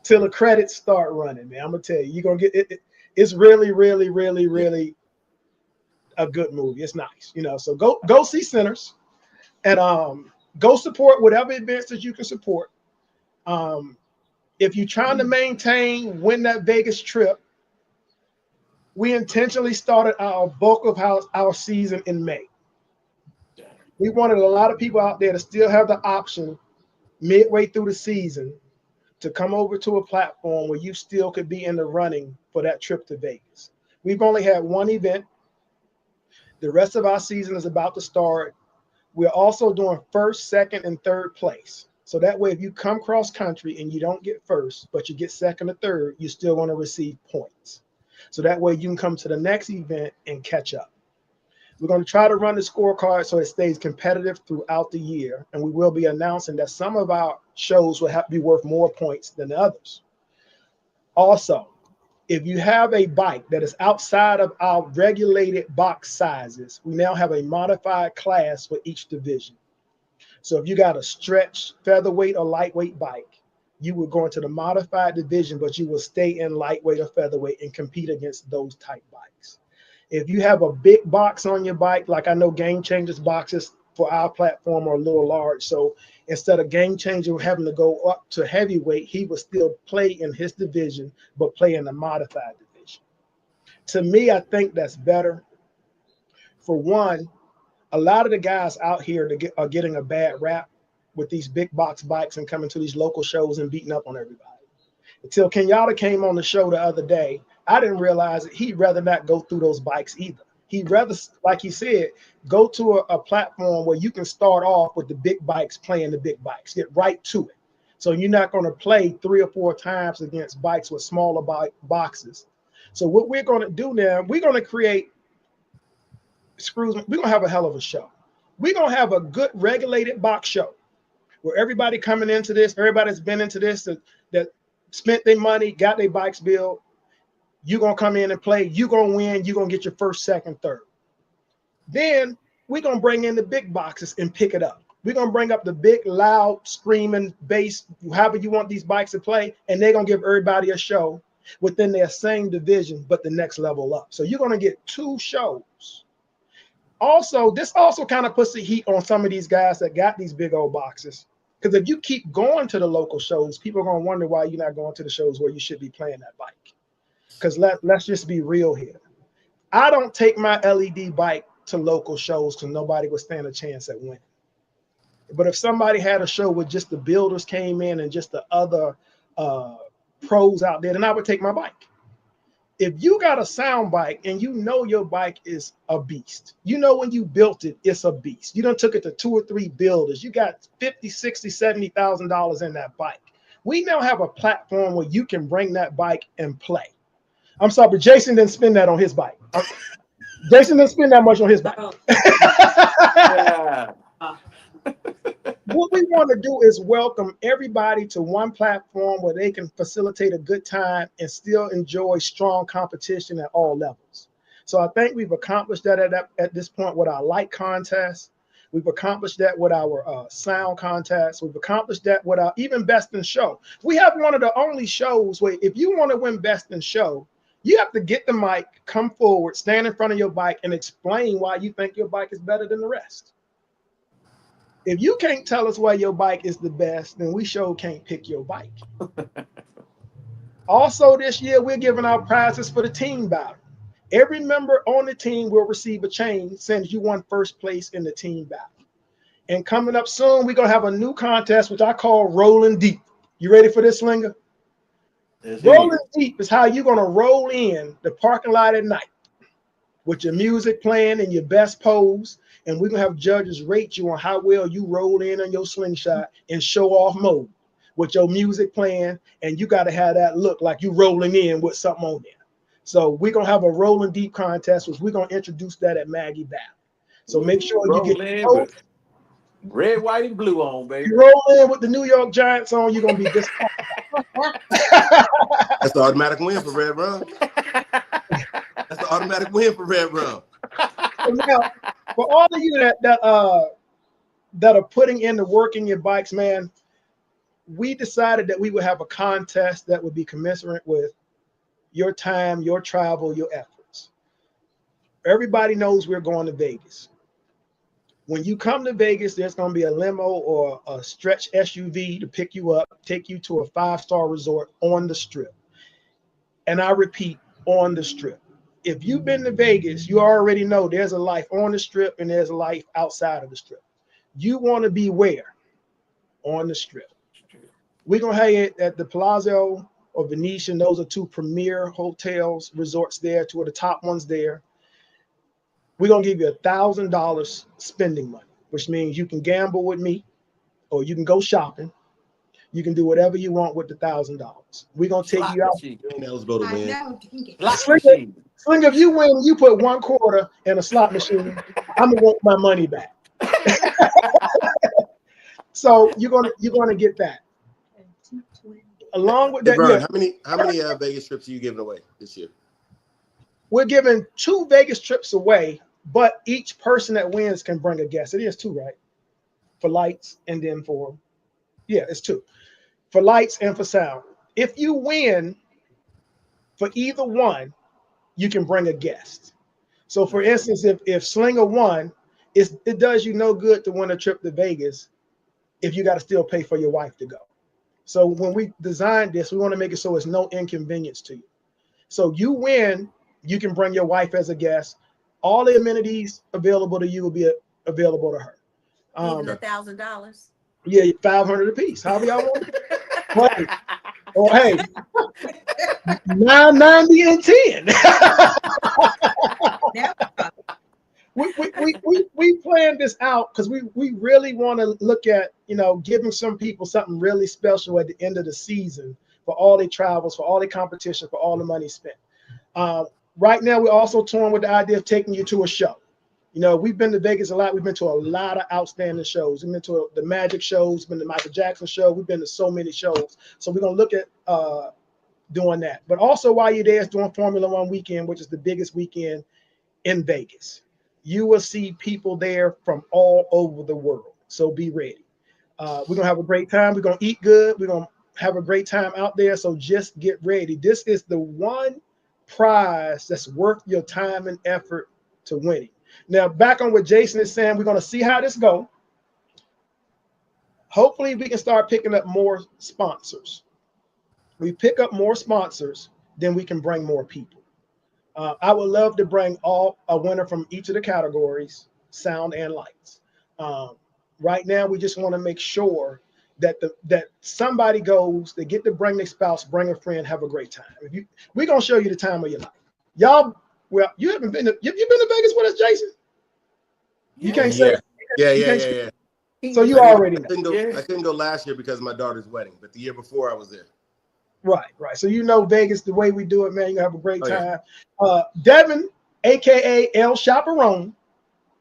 Till the credits start running, man. I'm gonna tell you, you're gonna get it. It's really, really, really, really a good movie. It's nice, you know. So go see Sinners, and go support whatever events that you can support. If you're trying to win that Vegas trip, we intentionally started our bulk of our season in May. We wanted a lot of people out there to still have the option midway through the season to come over to a platform where you still could be in the running for that trip to Vegas. We've only had one event. The rest of our season is about to start. We're also doing first, second, and third place. So that way, if you come cross country and you don't get first, but you get second or third, you're still going to receive points. So that way you can come to the next event and catch up. We're going to try to run the scorecard so it stays competitive throughout the year. And we will be announcing that some of our shows will have to be worth more points than others. Also, if you have a bike that is outside of our regulated box sizes, we now have a modified class for each division. So if you got a stretch featherweight or lightweight bike, you would go into the modified division, but you will stay in lightweight or featherweight and compete against those type bikes. If you have a big box on your bike, like I know Game Changers boxes for our platform are a little large. So instead of Game Changer having to go up to heavyweight, he would still play in his division, but play in the modified division. To me, I think that's better. For one, a lot of the guys out here are getting a bad rap with these big box bikes and coming to these local shows and beating up on everybody. Until Kenyatta came on the show the other day, I didn't realize that he'd rather not go through those bikes either. He'd rather, like he said, go to a platform where you can start off with the big bikes, playing the big bikes, get right to it. So you're not going to play 3 or 4 times against bikes with smaller boxes. So what we're going to do now, we're going to create, we're going to have a hell of a show. We're going to have a good regulated box show where everybody coming into this, everybody's been into this, that spent their money, got their bikes built. You're going to come in and play. You're going to win. You're going to get your first, second, third. Then we're going to bring in the big boxes and pick it up. We're going to bring up the big, loud, screaming bass, however you want these bikes to play, and they're going to give everybody a show within their same division, but the next level up. So you're going to get 2 shows. Also, this also kind of puts the heat on some of these guys that got these big old boxes. Because if you keep going to the local shows, people are going to wonder why you're not going to the shows where you should be playing that bike. Because let's just be real here. I don't take my LED bike to local shows because nobody would stand a chance at winning. But if somebody had a show where just the builders came in and just the other pros out there, then I would take my bike. If you got a sound bike and you know your bike is a beast, you know when you built it, it's a beast. You done took it to 2 or 3 builders. You got $50,000, $60,000, $70,000 in that bike. We now have a platform where you can bring that bike and play. I'm sorry, but Jason didn't spend that on his bike. Jason didn't spend that much on his bike. Yeah. What we want to do is welcome everybody to one platform where they can facilitate a good time and still enjoy strong competition at all levels. So I think we've accomplished that at this point with our light contest. We've accomplished that with our sound contest. We've accomplished that with our even best in show. We have one of the only shows where if you want to win best in show, you have to get the mic, come forward, stand in front of your bike, and explain why you think your bike is better than the rest. If you can't tell us why your bike is the best, then we sure can't pick your bike. Also, this year, we're giving out prizes for the team battle. Every member on the team will receive a chain since you won first place in the team battle. And coming up soon, we're going to have a new contest, which I call Rolling Deep. You ready for this, Slinger? Rolling Deep is how you're going to roll in the parking lot at night with your music playing and your best pose. And we're going to have judges rate you on how well you roll in on your slingshot in show-off mode with your music playing. And you got to have that look like you rolling in with something on there. So we're going to have a Rolling Deep contest, which we're going to introduce that at Maggie Battle. So make sure you get red, white, and blue on, baby. You roll in with the New York Giants on, you're going to be disqualified. That's the automatic win for Red Rum. That's the automatic win for Red Rum. So now, for all of you that are putting in the work in your bikes, man, we decided that we would have a contest that would be commensurate with your time, your travel, your efforts. Everybody knows we're going to Vegas. When you come to Vegas, there's going to be a limo or a stretch SUV to pick you up, take you to a 5-star resort on the Strip. And I repeat, on the Strip. If you've been to Vegas, you already know there's a life on the Strip and there's a life outside of the Strip. You want to be where? On the Strip. We're going to have it at the Palazzo or Venetian. Those are 2 premier hotels, resorts there, 2 of the top ones there. We're going to give you $1,000 spending money, which means you can gamble with me or you can go shopping. You can do whatever you want with the $1,000. We're going to take you out. You ain't eligible to win. Slinger, if you win, you put 1 quarter in a slot machine, I'm going to want my money back. So you're going to get that. Along with that, Vern, how many Vegas trips are you giving away this year? We're giving 2 Vegas trips away, but each person that wins can bring a guest. It is 2, right? for lights and then for, yeah, it's 2 for lights and for sound. If you win for either one, you can bring a guest. So for instance, if Slinger won, it does you no good to win a trip to Vegas if you got to still pay for your wife to go. So when we designed this, we want to make it so it's no inconvenience to you. So you win, you can bring your wife as a guest. All the amenities available to you will be available to her. Even $1,000. Yeah, $500 a piece. However y'all want it. Hey, or hey, $9.90 and 10. We planned this out because we really want to look at, you know, giving some people something really special at the end of the season for all their travels, for all their competition, for all the money spent. Right now, we're also touring with the idea of taking you to a show. You know, we've been to Vegas a lot. We've been to a lot of outstanding shows. We've been to the Magic shows, been to the Michael Jackson show. We've been to so many shows. So we're going to look at doing that. But also while you're there, it's doing Formula One weekend, which is the biggest weekend in Vegas. You will see people there from all over the world. So be ready. We're going to have a great time. We're going to eat good. We're going to have a great time out there. So just get ready. This is the one prize that's worth your time and effort to winning. Now, back on what Jason is saying, we're going to see how this goes. Hopefully, we can start picking up more sponsors. We pick up more sponsors, then we can bring more people. I would love to bring a winner from each of the categories, sound and lights. Right now, we just want to make sure that somebody goes, they get to bring their spouse, bring a friend, have a great time. We're going to show you the time of your life. Y'all, well, you haven't been to, you've been to Vegas with us, Jason? You can't say. Yeah. So you already know. I couldn't go last year because of my daughter's wedding, but the year before I was there. Right. So you know Vegas, the way we do it, man, you have a great time. Yeah. Devin, a.k.a. El Chaperone,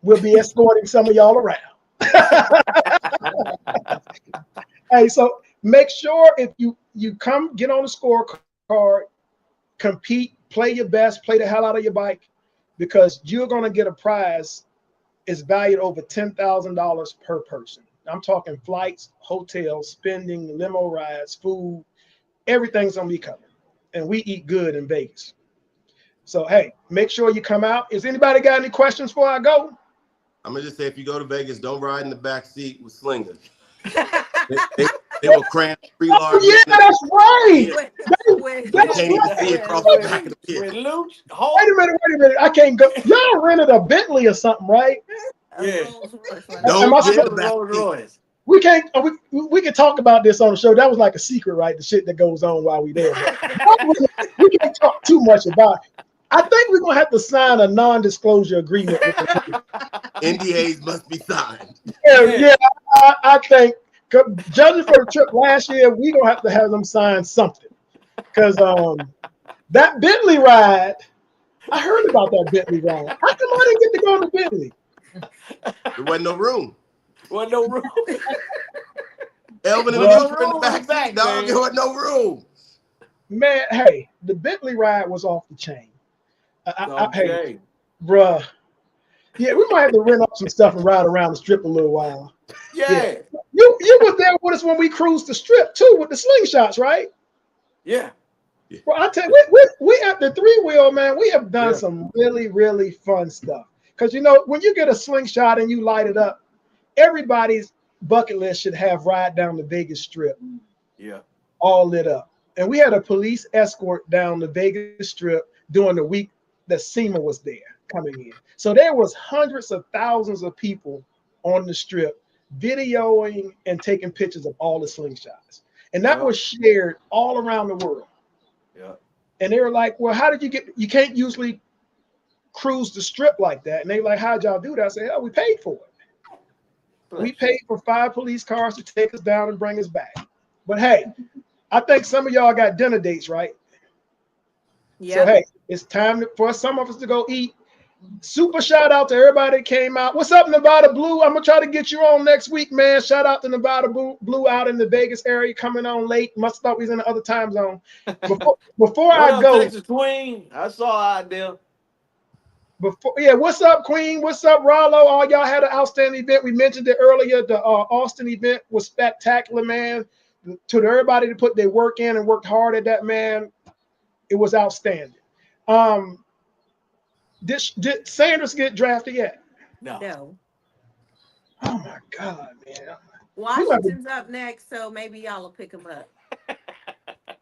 will be escorting some of y'all around. Hey, so make sure if you come, get on the scorecard, compete, play your best, play the hell out of your bike, because you're going to get a prize. It's valued over $10,000 per person. I'm talking flights, hotels, spending, limo rides, food, everything's going to be covered. And we eat good in Vegas. So, hey, make sure you come out. Is anybody got any questions before I go? I'm going to just say, if you go to Vegas, don't ride in the back seat with Slinger. They will cramp free large. Yeah, that's right. They can't even see across the back of the pit. Wait a minute. I can't go. Y'all rented a Bentley or something, right? Yeah. We can't. We can talk about this on the show. That was like a secret, right? The shit that goes on while we there. We can't talk too much about it. I think we're gonna have to sign a non-disclosure agreement with the NDAs must be signed. Yeah. I think, judging for the trip last year, we're gonna have to have them sign something. Because that Bentley ride, I heard about that Bentley ride. How come I didn't get to go on the Bentley? There wasn't no room. Elvin and the in the back, dog. There wasn't no room. Man, hey, the Bentley ride was off the chain. Hey, bruh. Yeah, we might have to rent up some stuff and ride around the strip a little while. Yeah. You were there with us when we cruised the strip too with the slingshots, right? Yeah. Well, I tell you, we at the 3-wheel, man. We have done some really, really fun stuff. Because you know, when you get a slingshot and you light it up, everybody's bucket list should have ride down the Vegas Strip. Yeah. All lit up. And we had a police escort down the Vegas Strip during the week that SEMA was there coming in. So there was hundreds of thousands of people on the strip videoing and taking pictures of all the slingshots. And that was shared all around the world. Yeah. And they were like, well, how did you can't usually cruise the strip like that. And they were like, how'd y'all do that? I said, oh, we paid for it. We paid for 5 police cars to take us down and bring us back. But hey, I think some of y'all got dinner dates, right? Yeah. So hey, it's time for some of us to go eat. Super shout out to everybody that came out. What's up, Nevada Blue? I'm gonna try to get you on next week, man. Shout out to Nevada Blue out in the Vegas area, coming on late. Must have thought we was in the other time zone. Before I go, Texas Queen, I saw out there. What's up, Queen? What's up, Rollo? All y'all had an outstanding event. We mentioned it earlier. The Austin event was spectacular, man. To everybody to put their work in and worked hard at that, man, it was outstanding. Did Sanders get drafted yet? No. Oh my God, man. Washington's up next, so maybe y'all will pick him up.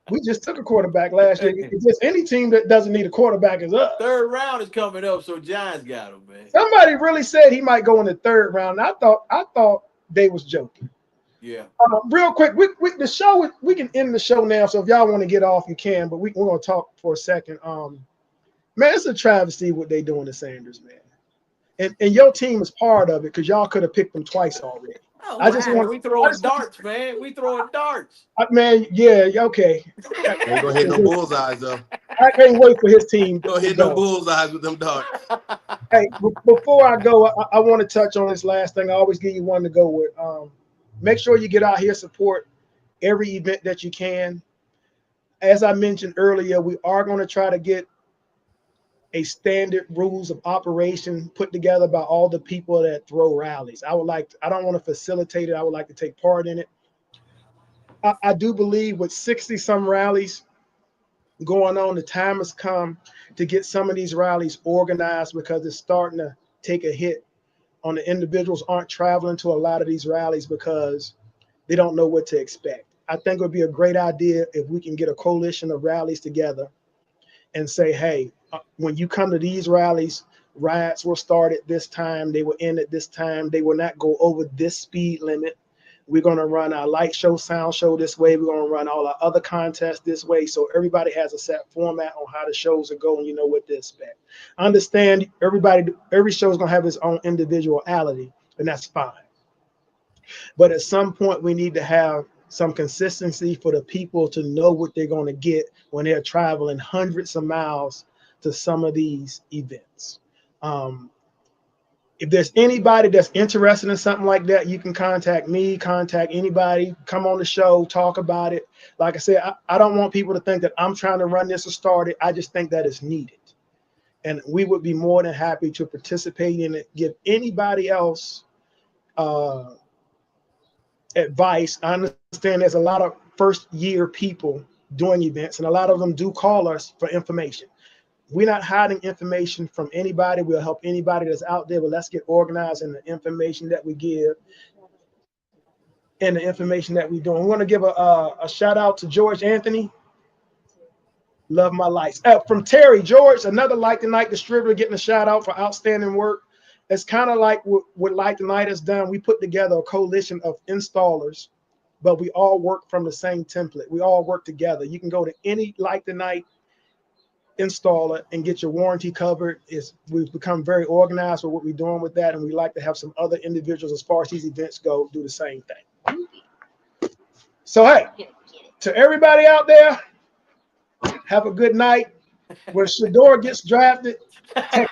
We just took a quarterback last year. It's just any team that doesn't need a quarterback is up. Third round is coming up, so Giants got him, man. Somebody really said he might go in the third round. I thought they was joking. Yeah. Real quick, the show, we can end the show now. So if y'all want to get off, you can. But we're gonna talk for a second. Man, it's a travesty what they doing to Sanders, man. And your team is part of it because y'all could have picked them twice already. Oh, I just want we throwing darts, man. We throwing darts. Man, yeah, okay. Ain't gonna hit no bullseyes though. I can't wait for his team. Don't hit no bullseyes with them darts. Hey, before I go, I want to touch on this last thing. I always give you one to go with. Make sure you get out here, support every event that you can. As I mentioned earlier, we are going to try to get a standard rules of operation put together by all the people that throw rallies. I don't want to facilitate it. I would like to take part in it. I do believe with 60 some rallies going on, the time has come to get some of these rallies organized because it's starting to take a hit on the individuals aren't traveling to a lot of these rallies because they don't know what to expect. I think it would be a great idea if we can get a coalition of rallies together and say, hey, when you come to these rallies, riots will start at this time. They will end at this time. They will not go over this speed limit. We're going to run our light show, sound show this way. We're going to run all our other contests this way. So everybody has a set format on how the shows are going. You know what to expect. Understand every show is going to have its own individuality, and that's fine. But at some point, we need to have some consistency for the people to know what they're going to get when they're traveling hundreds of miles to some of these events. If there's anybody that's interested in something like that, you can contact me, contact anybody, come on the show, talk about it. Like I said, I don't want people to think that I'm trying to run this or start it. I just think that it's needed. And we would be more than happy to participate in it, give anybody else advice. I understand there's a lot of first year people doing events, and a lot of them do call us for information. We're not hiding information from anybody. We'll help anybody that's out there, but let's get organized in the information that we give and the information that we're doing. We want to give a shout out to George Anthony. Love my lights. From Terry George, another Light the Night distributor, getting a shout out for outstanding work. It's kind of like what Light the Night has done. We put together a coalition of installers, but we all work from the same template. We all work together. You can go to any Light the Night installer and get your warranty covered. We've become very organized with what we're doing with that, and we like to have some other individuals, as far as these events go, do the same thing. So hey, to everybody out there, have a good night. When Shedeur gets drafted, hey,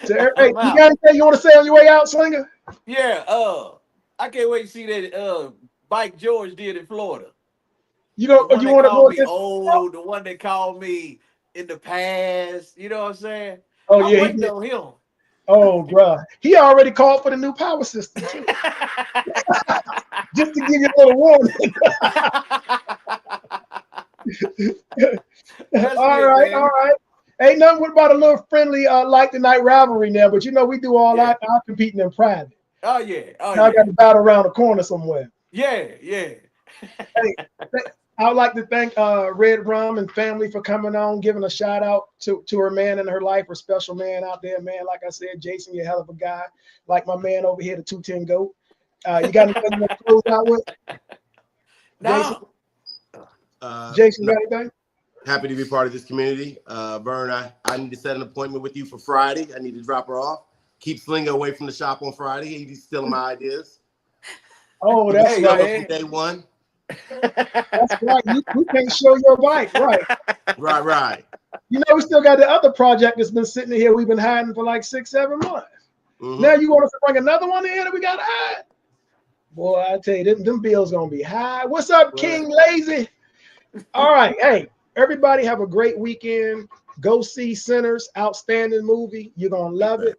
you got anything you want to say on your way out, Slinger? Yeah, I can't wait to see that Mike George did in Florida. You want to go me old, the one that called me in the past. You know what I'm saying? Oh, yeah. I'm on him. Oh, bro. He already called for the new power system, too. Just to give you a little warning. All right. Ain't nothing about a little friendly Light the Night rivalry now, but we do all our competing in private. Oh, yeah. I got to battle around the corner somewhere. Yeah. Hey, I would like to thank Red Rum and family for coming on, giving a shout out to her man in her life, her special man out there, man. Like I said, Jason, you're a hell of a guy. Like my man over here, the 210 GOAT. You got anything you want to close out with? No. Jason, got anything? Happy to be part of this community. Vern, I need to set an appointment with you for Friday. I need to drop her off. Keep Slinger away from the shop on Friday. He's stealing my ideas. Oh, that's right. Day one. That's right. You can't show your bike, right? Right. We still got the other project that's been sitting here. We've been hiding for like 6-7 months. Mm-hmm. Now you want us to bring another one in that we got to hide? Boy, I tell you, them bills gonna be high. What's up, King Lazy? All right, hey, everybody have a great weekend. Go see Sinners, outstanding movie. You're gonna love it.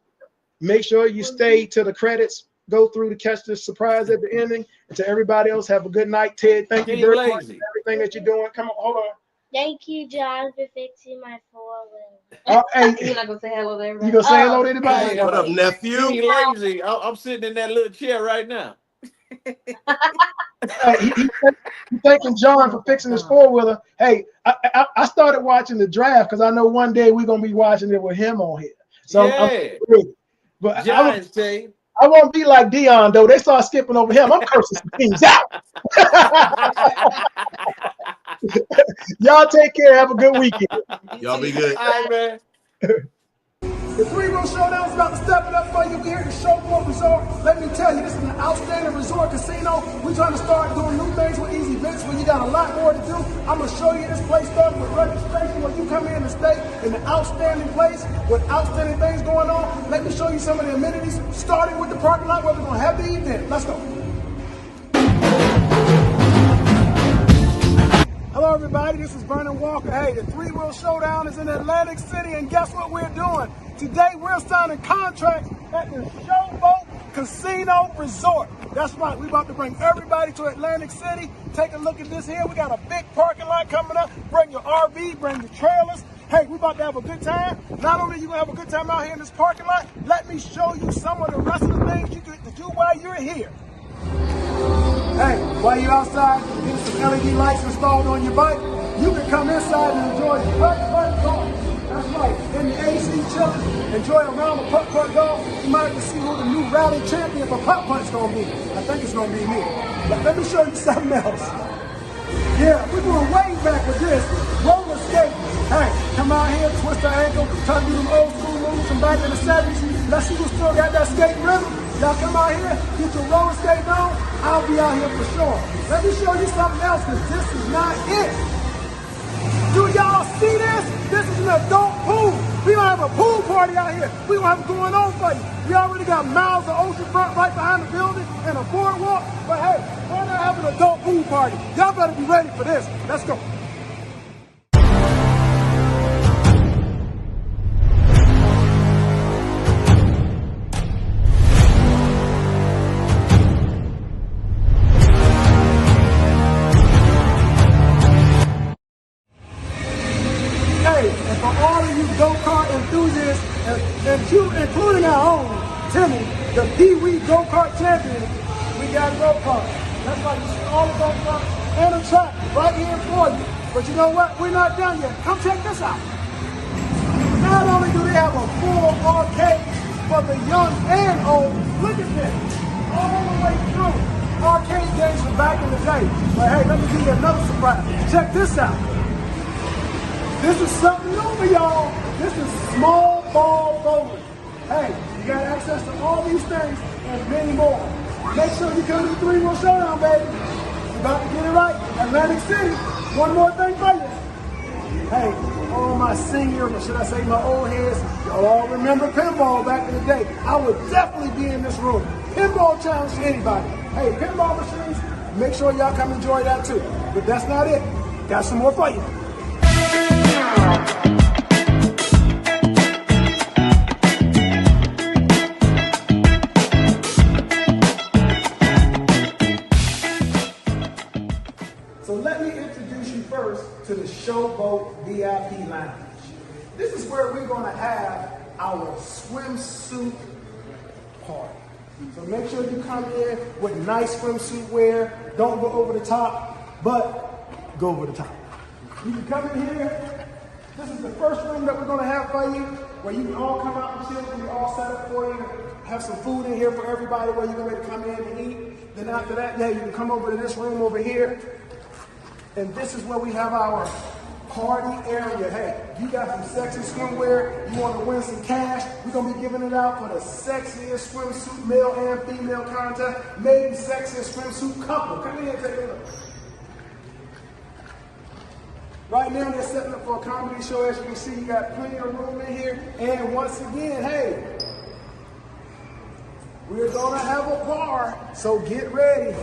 Make sure you stay to the credits. Go through to catch the surprise at the ending. And to everybody else, have a good night, Ted. Thank you very much for everything that you're doing. Come on, hold on. Thank you, John, for fixing my four-wheel. Hey, You're not gonna say hello to everybody. you gonna say hello to anybody? Hey, What up, nephew? He lazy. I'm sitting in that little chair right now. Hey, he thanking John for fixing his four-wheeler. Hey, I started watching the draft because I know one day we're gonna be watching it with him on here. So Yeah. but Giants team. I won't be like Dion though. They start skipping over him. I'm cursing some teams out. Y'all take care. Have a good weekend. Y'all be good. All right, man. The Three Wheel Showdown is about to step it up for you. We're here at the Showboat Resort. Let me tell you, this is an outstanding resort casino. We're trying to start doing new things with these events where you got a lot more to do. I'm going to show you this place starting with registration where you come in and stay in an outstanding place with outstanding things going on. Let me show you some of the amenities, starting with the parking lot where we're going to have the event. Let's go. Hello, everybody. This is Vernon Walker. Hey, the Three Wheel Showdown is in Atlantic City, and guess what we're doing? Today, we're signing contracts at the Showboat Casino Resort. That's right. We're about to bring everybody to Atlantic City. Take a look at this here. We got a big parking lot coming up. Bring your RV, bring your trailers. Hey, we're about to have a good time. Not only are you going to have a good time out here in this parking lot, let me show you some of the rest of the things you get to do while you're here. Hey, while you're outside getting some LED lights installed on your bike, you can come inside and enjoy the putt-putt golf. That's right, in the AC chilling, enjoy a round of putt-putt golf. You might have to see who the new rally champion for putt-putt's gonna be. I think it's gonna be me. But let me show you something else. Yeah, we're going way back with this. Roller skating. Hey, come out here, twist our ankle, try to do them old school moves from back in the 70s. Let's see who still got that skating rhythm. Y'all come out here, get your roller skating on. I'll be out here for sure. Let me show you something else, because this is not it. Do y'all see this? This is an adult pool. We gonna have a pool party out here. We gonna have it going on for you. We already got miles of oceanfront right behind the building and a boardwalk. But hey, why not have an adult pool party? Y'all better be ready for this. Let's go. And for all of you go-kart enthusiasts, including our own Timmy, the Pee-wee go-kart champion, we got go-karts. That's right, you see all the go-karts and a track right here for you. But you know what? We're not done yet. Come check this out. Not only do they have a full arcade for the young and old, look at this, all the way through. Arcade games from back in the day. But hey, let me give you another surprise. Check this out. This is something new for y'all. This is small ball bowling. Hey, you got access to all these things and many more. Make sure you come to the Three Wheel Showdown, baby. You're about to get it right. Atlantic City. One more thing for you. Hey, all my senior, or should I say my old heads, y'all all remember pinball back in the day. I would definitely be in this room. Pinball challenge to anybody. Hey, pinball machines, make sure y'all come enjoy that too. But that's not it. Got some more for you. So let me introduce you first to the Showboat VIP Lounge. This is where we're going to have our swimsuit party. So make sure you come in with nice swimsuit wear. Don't go over the top, but go over the top. You can come in here. This is the first room that we're going to have for you, where you can all come out and chill. We're all set up for you. Have some food in here for everybody where you're going to come in and eat. Then after that, yeah, you can come over to this room over here. And this is where we have our party area. Hey, you got some sexy swimwear, you want to win some cash, we're going to be giving it out for the sexiest swimsuit male and female contest, maybe sexiest swimsuit couple. Come in and take a look. Right now they're setting up for a comedy show. As you can see, you got plenty of room in here. And once again, hey, we're going to have a bar, so get ready.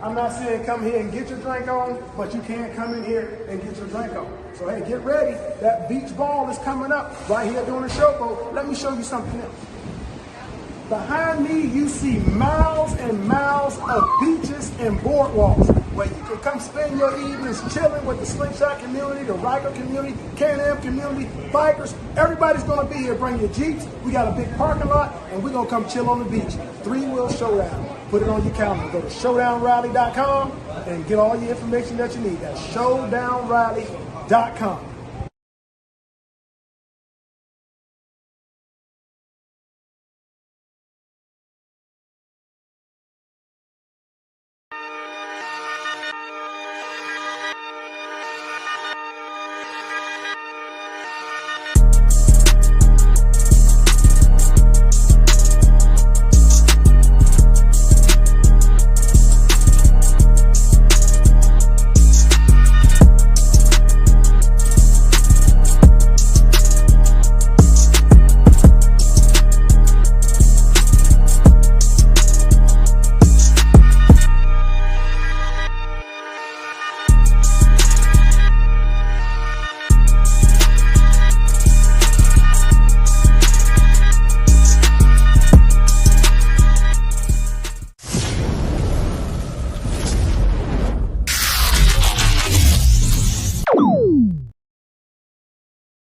I'm not saying come here and get your drink on, but you can come in here and get your drink on. So hey, get ready. That beach ball is coming up right here during the showboat. Let me show you something else. Behind me, you see miles and miles of beaches and boardwalks where you can come spend your evenings chilling with the Slingshot community, the Ryker community, Can-Am community, bikers. Everybody's going to be here. Bring your Jeeps. We got a big parking lot, and we're going to come chill on the beach. 3-Wheel Showdown. Put it on your calendar. Go to showdownrally.com and get all your information that you need. That's showdownrally.com.